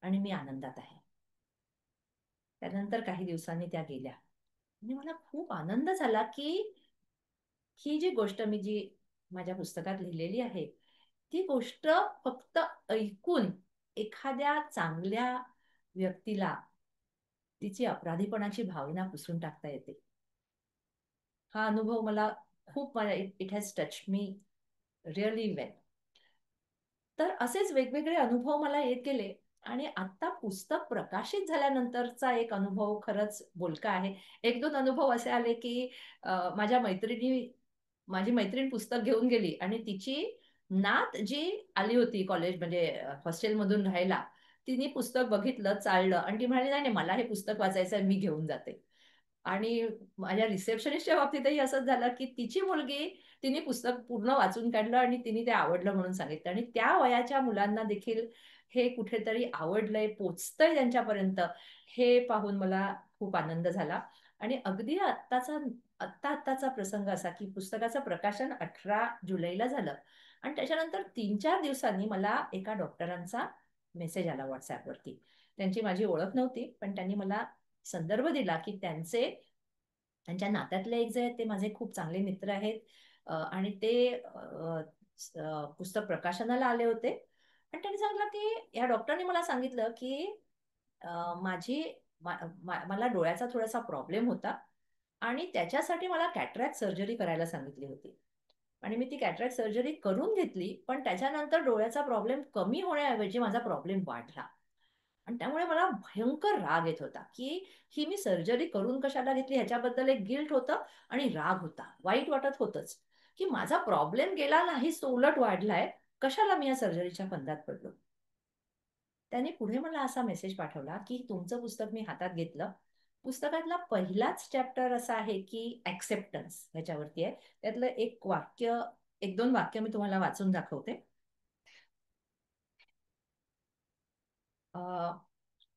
आणि मी आनंदात आहे. त्यानंतर काही दिवसांनी त्या गेल्या आणि मला खूप आनंद झाला, की ही जी गोष्ट जी माझ्या पुस्तकात लिहिलेली आहे, ती गोष्ट फक्त ऐकून एखाद्या चांगल्या व्यक्तीला तिची अपराधीपणाची भावना पुसून टाकता येते. हा अनुभव मला खूप it has touch me really well. तर असेच वेगवेगळे अनुभव मला येत गेले आणि आता पुस्तक प्रकाशित झाल्यानंतरचा एक अनुभव खरंच बोलका आहे. एक दोन अनुभव असे आले की माझी मैत्रीण पुस्तक घेऊन गेली आणि तिची नात जी आली होती कॉलेज म्हणजे हॉस्टेलमधून राहायला, तिने पुस्तक बघितलं, चाळलं आणि ती म्हणाली, "नाही, नाही, मला हे पुस्तक वाचायचं आहे, मी घेऊन जाते." आणि माझ्या रिसेप्शनिस्टच्या बाबतीतही असंच झालं, की तिची मुलगी तिने पुस्तक पूर्ण वाचून काढलं आणि तिने ते आवडलं म्हणून सांगितलं आणि त्या वयाच्या मुलांना देखील हे कुठेतरी आवडलंय, पोहोचतंय त्यांच्यापर्यंत, हे पाहून मला खूप आनंद झाला. आणि अगदी आत्ताचा प्रसंग असा, की पुस्तकाचं प्रकाशन 18 जुलैला झालं आणि त्याच्यानंतर 3-4 दिवसांनी मला एका डॉक्टरांचा मेसेज आला WhatsAppवरती. त्यांची माझी ओळख नव्हती, पण त्यांनी मला संदर्भ दिला, की त्यांच्या नात्यातले एक जे आहेत ते माझे खूप चांगले मित्र आहेत आणि ते पुस्तक प्रकाशनाला आले होते आणि त्यांनी सांगितलं, की या डॉक्टरने मला सांगितलं, की अ, माझी मला डोळ्याचा थोडासा प्रॉब्लेम होता आणि त्याच्यासाठी मला कॅटरॅक्ट सर्जरी करायला सांगितली होती. आणि मी ती कॅटरॅक्ट सर्जरी करून घेतली, पण त्याच्यानंतर डोळ्याचा प्रॉब्लेम कमी होण्याऐवजी माझा प्रॉब्लेम वाढला. आणि त्यामुळे मला भयंकर राग येत होता, की ही मी सर्जरी करून कशाला घेतली ह्याच्याबद्दल एक गिल्ट होतं आणि राग होता. वाईट वाटत होतंच, की माझा प्रॉब्लेम गेला नाहीच, तो उलट वाढलाय. कशाला मी या सर्जरीच्या फंदात पडलो? त्याने पुढे मला असा मेसेज पाठवला, की तुमचं पुस्तक मी हातात घेतलं. पुस्तकातला पहिलाच चॅप्टर असा आहे, की एक्सेप्टन्स ह्याच्यावरती आहे. त्यातलं एक दोन वाक्य मी तुम्हाला वाचून दाखवते.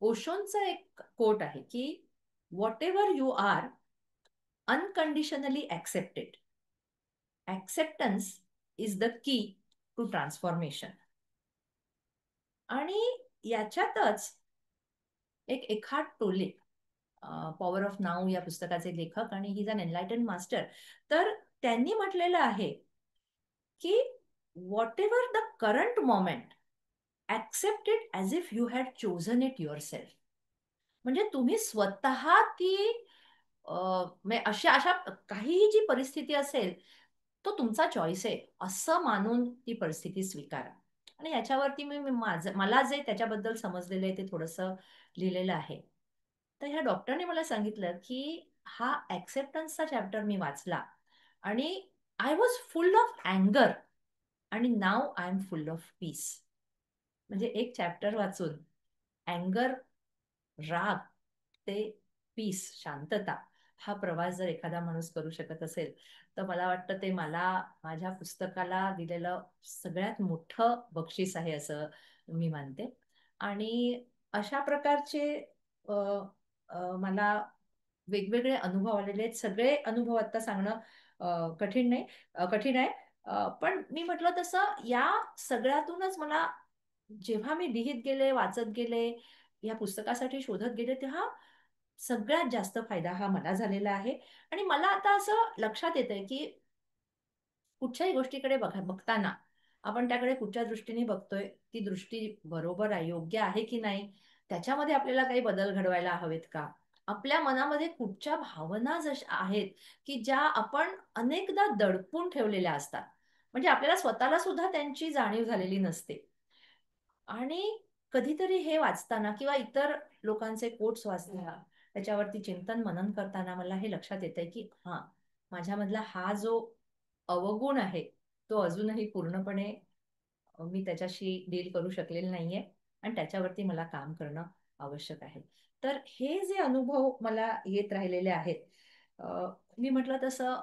ओशोंचा एक कोट आहे, की "whatever you are, unconditionally accepted. Acceptance is the key to transformation." आणि याच्यातच एक एखाद टोले, पॉवर ऑफ नाऊ या पुस्तकाचे लेखक आणि he is an enlightened master. तर त्यांनी म्हटलेलं आहे, की "whatever the current moment, accept it as if you had chosen it yourself." म्हणजे तुम्ही स्वतः ती म्हणजे अशा अशा काहीही जी परिस्थिती असेल, तो तुमचा चॉईस आहे, असं मानून ती परिस्थिती स्वीकारा. आणि याच्यावरती मला जे त्याच्याबद्दल समजलेलं आहे ते थोडंसं लिहिलेलं आहे. तर ह्या डॉक्टरने मला सांगितलं, की हा एक्सेप्टन्सचा चॅप्टर मी वाचला आणि आय वॉज फुल ऑफ अँगर आणि now I am full of peace. म्हणजे एक चॅप्टर वाचून अँगर, राग ते पीस, शांतता, हा प्रवास जर एखादा माणूस करू शकत असेल, तर मला वाटतं ते मला माझ्या पुस्तकाला दिलेलं सगळ्यात मोठं बक्षीस आहे असं मी मानते. आणि अशा प्रकारचे अ, मला वेगवेगळे अनुभव आलेले आहेत. सगळे अनुभव आता सांगणं कठीण नाही, कठीण आहे. पण मी म्हटलं तसं या सगळ्यातूनच मला जेव्हा मी लिहित गेले, वाचत गेले, या पुस्तकासाठी शोधत गेले, तेव्हा सगळ्यात जास्त फायदा हा मला झालेला आहे. आणि मला आता असं लक्षात येतंय, की कुठच्याही गोष्टीकडे बघताना आपण त्याकडे कुठच्या दृष्टीने बघतोय, ती दृष्टी बरोबर आहे, योग्य आहे की नाही, त्याच्यामध्ये आपल्याला काही बदल घडवायला हवेत का? आपल्या मनामध्ये कुठच्या भावना जशा आहेत, की ज्या आपण अनेकदा दडपून ठेवलेल्या असतात. म्हणजे आपल्याला स्वतःला सुद्धा त्यांची जाणीव झालेली नसते. आणि कधीतरी हे वाचताना किंवा इतर लोकांचे कोट्स वाचताना, त्याच्यावरती चिंतन मनन करताना मला हे लक्षात येतंय, की हां, माझ्यामधला हा जो अवगुण आहे, तो अजूनही पूर्णपणे मी त्याच्याशी डील करू शकलेले नाहीये आणि त्याच्यावरती मला काम करणं आवश्यक आहे. तर हे जे अनुभव मला येत राहिलेले आहेत, मी म्हटलं तसं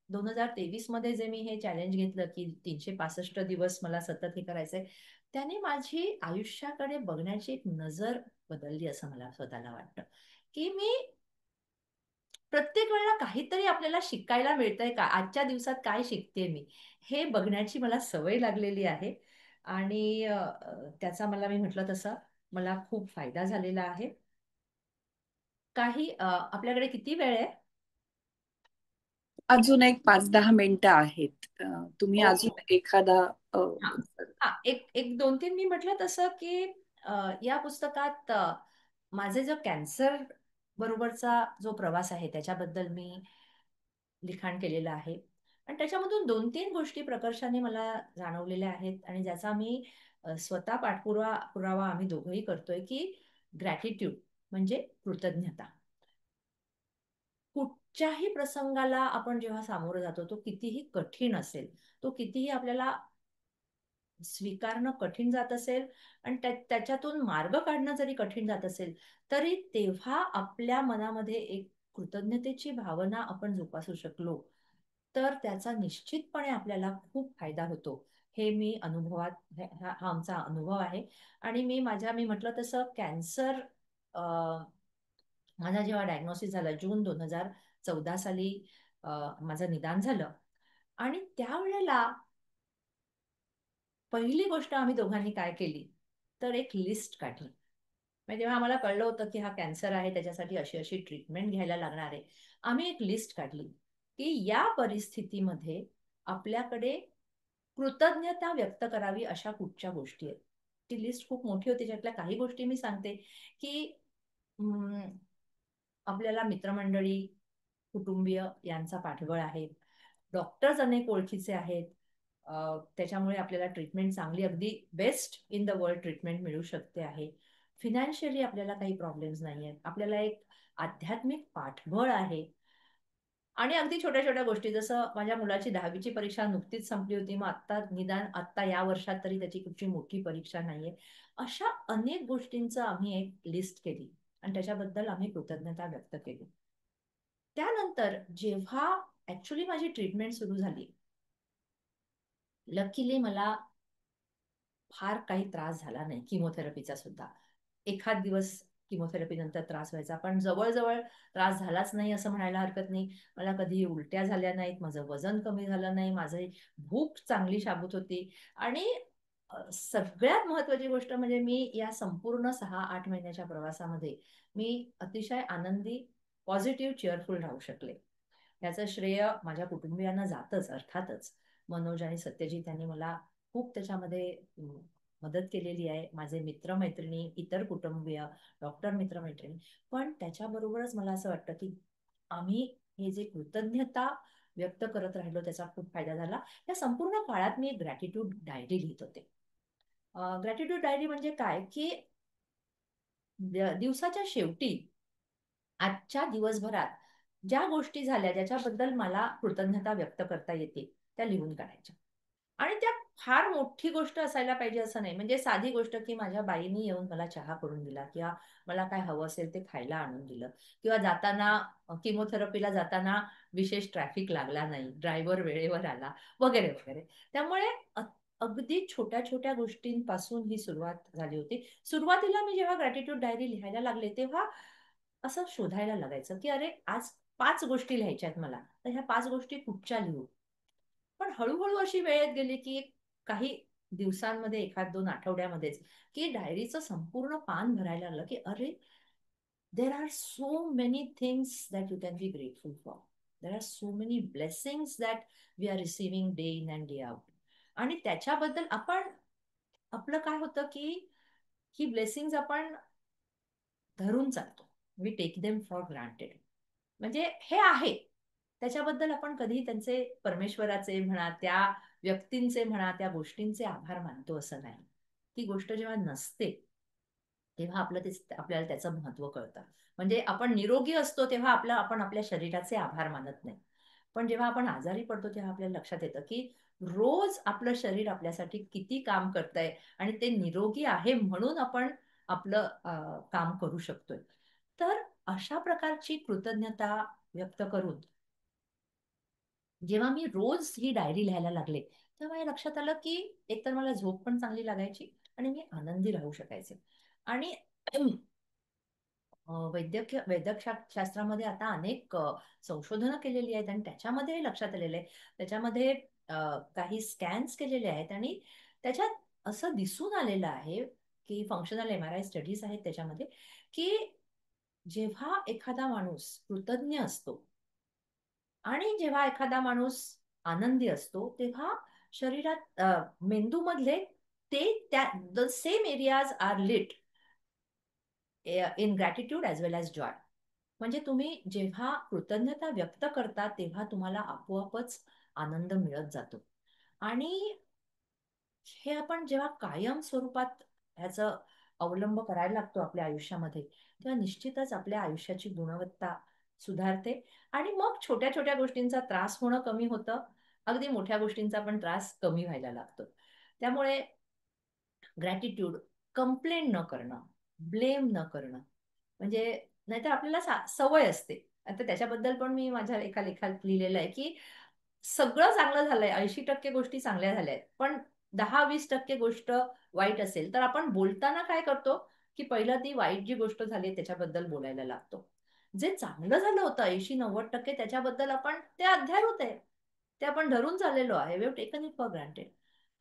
2023 मध्ये जे मी हे चॅलेंज घेतलं, की 365 दिवस मला सतत हे करायचंय, त्याने माझी आयुष्याकडे बघण्याची एक नजर बदलली असं मला स्वतःला वाटतं, की मी प्रत्येक वेळेला काहीतरी आपल्याला शिकायला मिळतंय का? आजच्या दिवसात काय शिकतेय मी? हे बघण्याची मला सवय लागलेली आहे आणि त्याचा मी म्हटलं तसं मला खूप फायदा झालेला आहे. आपल्याकडे किती वेळ आहे? अजून एक 5-10 मिनिटं आहेत. तुम्ही हो, अजून एखादा अ, हां. हां, एक एक 2-3 मी म्हटलं तसं, की या पुस्तकात माझे जो कॅन्सर बरोबरचा जो प्रवास आहे, त्याच्याबद्दल मी लिखाण केलेलं आहे. आणि त्याच्यामधून 2-3 गोष्टी प्रकर्षाने मला जाणवलेल्या आहेत आणि ज्याचा मी स्वतः पुरावा आम्ही दोघंही करतोय, की ग्रॅटिट्यूड म्हणजे कृतज्ञता. कुठच्याही प्रसंगाला आपण जेव्हा सामोरं जातो, तो कितीही कठीण असेल, तो कितीही आपल्याला स्वीकारणं कठीण जात असेल आणि त्याच्यातून मार्ग काढणं जरी कठीण जात असेल, तरी तेव्हा आपल्या मनामध्ये एक कृतज्ञतेची भावना आपण जोपासू शकलो, तर त्याचा निश्चितपणे आपल्याला खूप फायदा होतो. हे मी अनुभवात हा आमचा अनुभव आहे. आणि मी म्हटलं तसं कॅन्सर माझा जेव्हा डायग्नोसिस झालं जून 2014 साली माझं निदान झालं आणि त्यावेळेला पहिली गोष्ट आम्ही दोघांनी काय केली, तर एक लिस्ट काढली. म्हणजे जेव्हा आम्हाला कळलं होतं, की हा कॅन्सर आहे, त्याच्यासाठी अशी-अशी ट्रीटमेंट घ्यायला लागणार आहे. आम्ही एक लिस्ट काढली, की या परिस्थितीमध्ये आपल्याकडे कृतज्ञता व्यक्त करावी अशा कुठच्या गोष्टी आहेत. ती लिस्ट खूप मोठी होती. त्याच्यातल्या काही गोष्टी मी सांगते, की आपल्याला मित्रमंडळी, कुटुंबीय यांचा पाठबळ आहे. डॉक्टर्स अनेक ओळखीचे आहेत. त्याच्यामुळे आपल्याला ट्रीटमेंट चांगली अगदी best in the world treatment मिळू शकते आहे. फिनान्शियली आपल्याला काही प्रॉब्लेम्स नाहीयेत. आपल्याला एक आध्यात्मिक पाठबळ आहे. आणि अगदी छोट्या-छोट्या गोष्टी जसं माझ्या मुलाची 10वी परीक्षा नुकतीच संपली होती. मग निदान आत्ता या वर्षात तरी त्याची कुठची मोठी परीक्षा नाहीये. अशा अनेक गोष्टींचं आम्ही एक लिस्ट केली आणि त्याच्याबद्दल आम्ही कृतज्ञता व्यक्त केली. त्यानंतर जेव्हा ॲक्चुअली माझी ट्रीटमेंट सुरू झाली, लकीली मला फार काही त्रास झाला नाही किमोथेरपीचा सुद्धा. एखाद दिवस किमोथेरपी नंतर त्रास व्हायचा, पण जवळ-जवळ त्रास झालाच नाही असं म्हणायला हरकत नाही. मला कधीही उलट्या झाल्या नाहीत, माझं वजन कमी झालं नाही, माझी भूक चांगली शाबूत होती आणि सगळ्यात महत्त्वाची गोष्ट म्हणजे मी या संपूर्ण 6-8 महिन्याच्या प्रवासामध्ये मी अतिशय आनंदी, पॉझिटिव्ह, चीअरफुल राहू शकले. याचं श्रेय माझ्या कुटुंबियांना जातच अर्थातच. मनोज आणि सत्यजित यांनी मला खूप त्याच्यामध्ये मदत केलेली आहे. माझे मित्र-मैत्रिणी, इतर कुटुंबीय, डॉक्टर मित्र-मैत्रिणी. पण त्याच्याबरोबरच मला असं वाटतं, की आम्ही हे जे कृतज्ञता व्यक्त करत राहिलो त्याचा खूप फायदा झाला. या संपूर्ण काळात मी ग्रॅटिट्यूड डायरी लिहीत होते. ग्रॅटिट्यूड डायरी म्हणजे काय, की दिवसाच्या शेवटी आजच्या दिवसभरात ज्या गोष्टी झाल्या, ज्याच्याबद्दल मला कृतज्ञता व्यक्त करता येते, त्या लिहून काढायच्या. आणि त्या फार मोठी गोष्ट असायला पाहिजे असं नाही. म्हणजे साधी गोष्ट, की माझ्या बाईनी येऊन मला चहा करून दिला किंवा मला काय हवं असेल ते खायला आणून दिलं किंवा जाताना किमोथेरपीला जाताना विशेष ट्रॅफिक लागला नाही, ड्रायव्हर वेळेवर आला वगैरे, वगैरे. त्यामुळे अगदी छोट्या-छोट्या गोष्टींपासून ही सुरुवात झाली होती. सुरुवातीला मी जेव्हा ग्रॅटिट्यूड डायरी लिहायला लागले, तेव्हा असं शोधायला लागायचं, की अरे आज 5 गोष्टी लिहायच्या आहेत मला. तर ह्या 5 गोष्टी कुठच्या लिहू? पण हळू-हळू अशी वेळ येत गेली, की काही दिवसांमध्ये, एखाद 2 आठवड्यामध्येच, की डायरीचं संपूर्ण पान भरायला लागलं, की अरे, there are so many things that you can be grateful for. There are so many blessings that we are receiving day in and day out. आणि त्याच्याबद्दल आपलं काय होतं, की ही ब्लेसिंग्ज आपण धरून चालतो. We take them for granted. म्हणजे हे आहे. त्याच्याबद्दल आपण कधीही त्यांचे परमेश्वराचे म्हणा, त्या व्यक्तींचे म्हणा, त्या गोष्टींचे आभार मानतो असं नाही. ती गोष्ट जेव्हा नसते, तेव्हा आपल्याला त्याचं महत्त्व कळतं. म्हणजे आपण निरोगी असतो तेव्हा आपण आपल्या शरीराचे आभार मानत नाही. पण जेव्हा आपण आजारी पडतो तेव्हा आपल्याला लक्षात येतं, की रोज आपलं शरीर आपल्यासाठी किती काम करतंय आणि ते निरोगी आहे म्हणून आपण आपलं काम करू शकतोय. तर अशा प्रकारची कृतज्ञता व्यक्त करून जेव्हा मी रोज ही डायरी लिहायला लागले, तेव्हा माझ्या लक्षात आलं, की एकतर मला झोप पण चांगली लागायची आणि मी आनंदी राहू शकायचे. आणि शास्त्रामध्ये आता अनेक संशोधनं केलेली आहेत आणि त्याच्यामध्ये हे लक्षात आलेलं आहे. त्याच्यामध्ये काही स्कॅन्स केलेले आहेत आणि त्याच्यात असं दिसून आलेलं आहे, की फंक्शनल एम-आर-आय स्टडीज आहेत त्याच्यामध्ये, की जेव्हा एखादा माणूस कृतज्ञ असतो आणि जेव्हा एखादा माणूस आनंदी असतो, तेव्हा शरीरात मेंदूमधले the same areas are lit in gratitude as well as joy. म्हणजे तुम्ही जेव्हा कृतज्ञता व्यक्त करता, तेव्हा तुम्हाला आपोआपच आनंद मिळत जातो. आणि हे आपण जेव्हा कायम स्वरूपात ह्याचा अवलंब करायला लागतो आपल्या आयुष्यामध्ये, तेव्हा निश्चितच आपल्या आयुष्याची गुणवत्ता सुधारते. आणि मग छोट्या छोट्या गोष्टींचा त्रास होणं कमी होतं, अगदी मोठ्या गोष्टींचा पण त्रास कमी व्हायला लागतो. त्यामुळे ग्रॅटिट्यूड, कंप्लेन न करणं, ब्लेम न करणं, म्हणजे नाहीतर आपल्याला सवय असते. आता त्याच्याबद्दल पण मी माझ्या एका लेखात लिहिलेलं आहे, की सगळं चांगलं झालंय, 80% गोष्टी चांगल्या झाल्या आहेत, पण 10-20% गोष्ट वाईट असेल, तर आपण बोलताना काय करतो, की पहिलं ती वाईट जी गोष्ट झाली त्याच्याबद्दल बोलायला लागतो. जे चांगलं झालं होतं 80-90% त्याच्याबद्दल आपण ते अध्याय आहे, ते आपण धरून चाललेलो आहे, we have taken it for granted.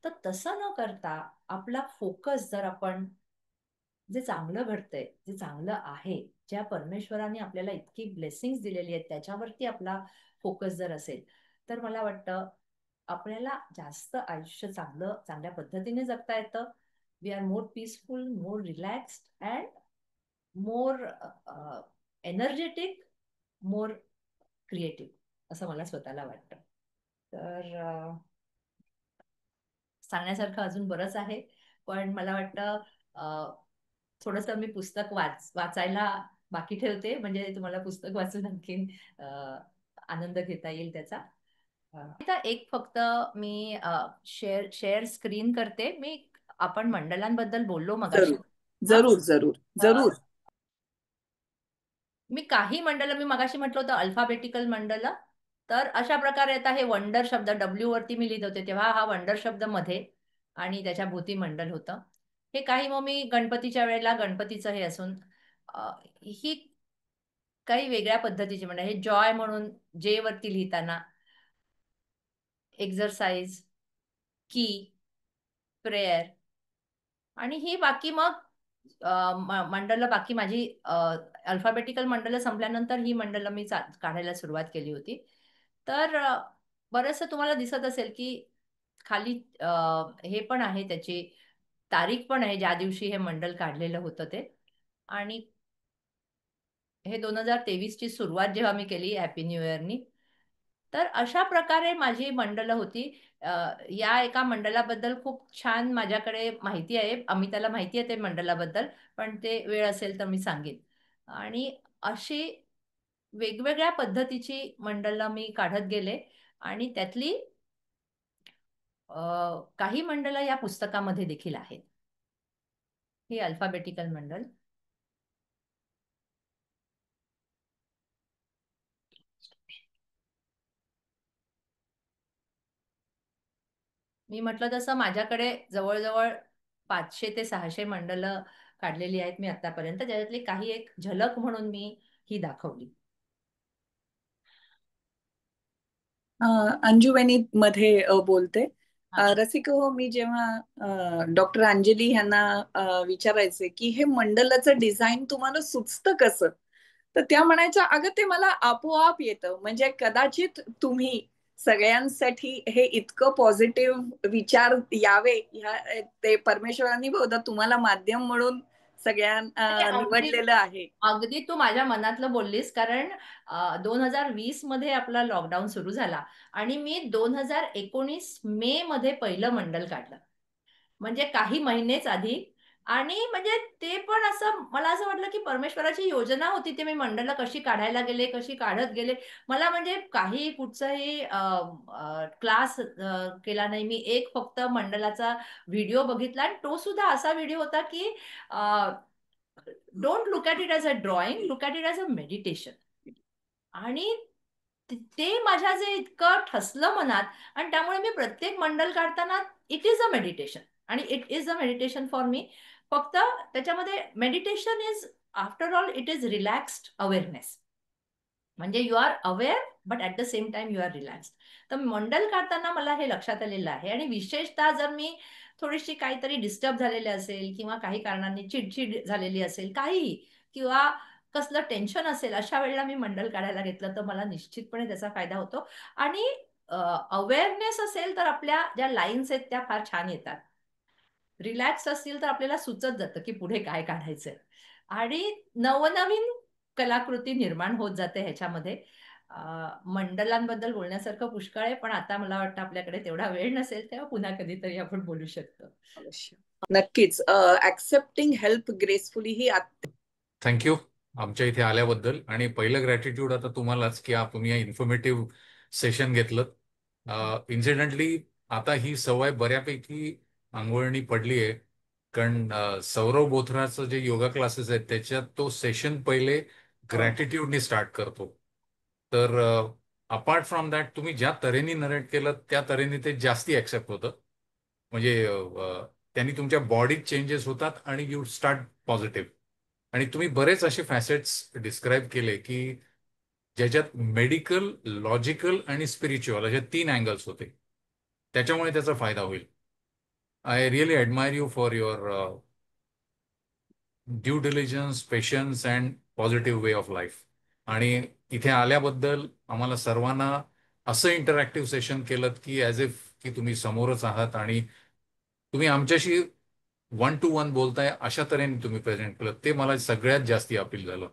तर तसं न करता आपला फोकस जर आपण जे चांगलं घडतंय, जे चांगलं आहे, ज्या परमेश्वराने आपल्याला इतकी ब्लेसिंग्स दिलेली आहेत त्याच्यावरती आपला फोकस जर असेल, तर मला वाटतं आपल्याला जास्त आयुष्य चांगल्या पद्धतीने जगता येतं. We are more peaceful, more relaxed and more energetic, more creative, असं मला स्वतःला वाटतं. तर सांगण्यासारखं अजून बरंच आहे, पण मला वाटतं थोडंसं मी पुस्तक वाचायला बाकी ठेवते, म्हणजे तुम्हाला पुस्तक वाचून आणखीन आनंद घेता येईल त्याचा. आता एक फक्त मी शेअर स्क्रीन करते. आपण मंडलांबद्दल बोललो मगाशी. जरूर जरूर जरूर अ, जरूर. काही मंडल मी मगाशी म्हटलं होतं अल्फाबेटिकल मंडल. तर अशा प्रकारे आता हे वंडर शब्द डब्ल्यू वरती मी लिहित होते तेव्हा हा वंडर शब्द मध्ये आणि त्याच्या भोवती मंडल होतं. हे काही मग मी गणपतीच्या वेळेला गणपतीचं हे असून ही काही वेगळ्या पद्धतीची मंडळ. हे जॉय म्हणून जे वरती लिहिताना एक्झरसाइज, की, प्रेयर आणि ही बाकी मग मंडळ बाकी माझी अल्फाबेटिकल मंडळ संपल्यानंतर ही मंडळ मी काढायला सुरुवात केली होती. तर बरंचसं तुम्हाला दिसत असेल की खाली हे पण आहे, त्याची तारीख पण आहे ज्या दिवशी हे मंडल काढलेलं होतं ते. आणि हे 2023 ची सुरुवात जेव्हा मी केली हॅपी न्यू इयरनी. तर अशा प्रकारे माझी मंडळ होती. या एका मंडळाबद्दल खूप छान माझ्याकडे माहिती आहे. अमिताला माहिती आहे ते मंडळाबद्दल, पण ते वेळ असेल तर मी सांगेन. आणि अशी वेगवेगळ्या पद्धतीची मंडळं मी काढत गेले आणि त्यातली काही मंडळं या पुस्तकामध्ये देखील आहेत. ही अल्फाबेटिकल मंडळ. मी म्हटलं तसं माझ्याकडे जवळ-जवळ 500 ते 600 मंडलं काढलेली आहेत मी आतापर्यंत. त्याच्यातली काही एक झलक म्हणून मी ही दाखवली. अंजुवनी मध्ये बोलते. हां. रसिक हो, मी जेव्हा डॉक्टर अंजली यांना विचारायचे की हे मंडलाचं डिझाईन तुम्हाला सुचतं कसं, तर त्या म्हणायच्या अगं ते मला आपोआप येतं. म्हणजे कदाचित तुम्ही सगळ्यांसाठी हे इतकं पॉझिटिव्ह विचार यावे ह्या ते परमेश्वरांनी बहुधा तुम्हाला माध्यम म्हणून नाही, सगळ्यांना अगदी निवडलेलं आहे. अगदी तू माझ्या मनातलं बोललीस. कारण 2020 मध्ये आपला लॉकडाऊन सुरू झाला आणि मी 2019 मे मध्ये पहिलं मंडल काढलं. म्हणजे काही महिनेच आधी. आणि म्हणजे ते पण असं मला असं वाटलं, की परमेश्वराची योजना होती. ते मी मंडलं कशी काढायला गेले, कशी काढत गेले. मला म्हणजे काही कुठचाही क्लास केला नाही. मी एक फक्त मंडलाचा व्हिडिओ बघितला आणि तो सुद्धा असा व्हिडिओ होता, की don't look at it as a drawing, look at it as a meditation. आणि ते माझ्या जे इतकं ठसलं मनात आणि त्यामुळे मी प्रत्येक मंडल काढताना इट इज अ मेडिटेशन आणि it is a meditation for me. फक्त त्याच्यामध्ये meditation is after all it is relaxed awareness. म्हणजे you are aware but at the same time you are relaxed. तर मंडल काढताना मला हे लक्षात आलेलं आहे. आणि विशेषतः जर मी थोडीशी काहीतरी डिस्टर्ब झालेले असेल किंवा काही कारणांनी चिडचिड झालेली असेल काहीही, किंवा कसलं टेन्शन असेल, अशा वेळेला मी मंडल काढायला घेतलं तर मला निश्चितपणे त्याचा फायदा होतो. आणि अवेअरनेस असेल तर आपल्या ज्या लाईन्स आहेत त्या फार छान येतात. रिलॅक्स असतील तर आपल्याला सुचत जातं, की पुढे काय काढायचंय आणि नवनवीन कलाकृती निर्माण होत जाते ह्याच्यामध्ये. मंडलांबद्दल बोलण्यासारखं पुष्कळ आहे, पण आता मला वाटतं आपल्याकडे तेवढा वेळ नसेल, तेव्हा पुन्हा कधीतरी आपण बोलू शकतो. अवश्य, नक्कीच. ऍक्सेप्टिंग हेल्प ग्रेसफुली ही थँक्यू आमच्या इथे आल्याबद्दल. आणि पहिलं ग्रॅटिट्यूड आता तुम्हालाच की तुम्ही इन्फॉर्मेटिव्ह सेशन घेतलं. इन्सिडेंटली आता ही सवय बऱ्यापैकी अंगवळणी पडली आहे, कारण सौरव बोथराचं जे योगा क्लासेस आहेत त्याच्यात तो सेशन पहिले ग्रॅटिट्यूडनी स्टार्ट करतो. तर अपार्ट फ्रॉम दॅट तुम्ही ज्या तऱ्हेने नरेट केलं त्या तऱ्हेने ते जास्ती ऍक्सेप्ट होतं. म्हणजे त्यांनी तुमच्या बॉडीत चेंजेस होतात आणि यू स्टार्ट पॉझिटिव्ह. आणि तुम्ही बरेच असे फॅसेट्स डिस्क्राईब केले की ज्याच्यात मेडिकल, लॉजिकल आणि स्पिरिच्युअल असे 3 अँगल्स होते. त्याच्यामुळे त्याचा फायदा होईल. I really admire you for your due diligence, patience and positive way of life. आणि इथे आल्याबद्दल आम्हाला सर्वांना असं इंटरॅक्टिव्ह सेशन केलं की ॲज इफ की तुम्ही समोरच आहात आणि तुम्ही आमच्याशी 1 to 1 बोलताय अशा तऱ्हेने तुम्ही प्रेझेंट केलं. ते मला सगळ्यात जास्ती अपील झालं.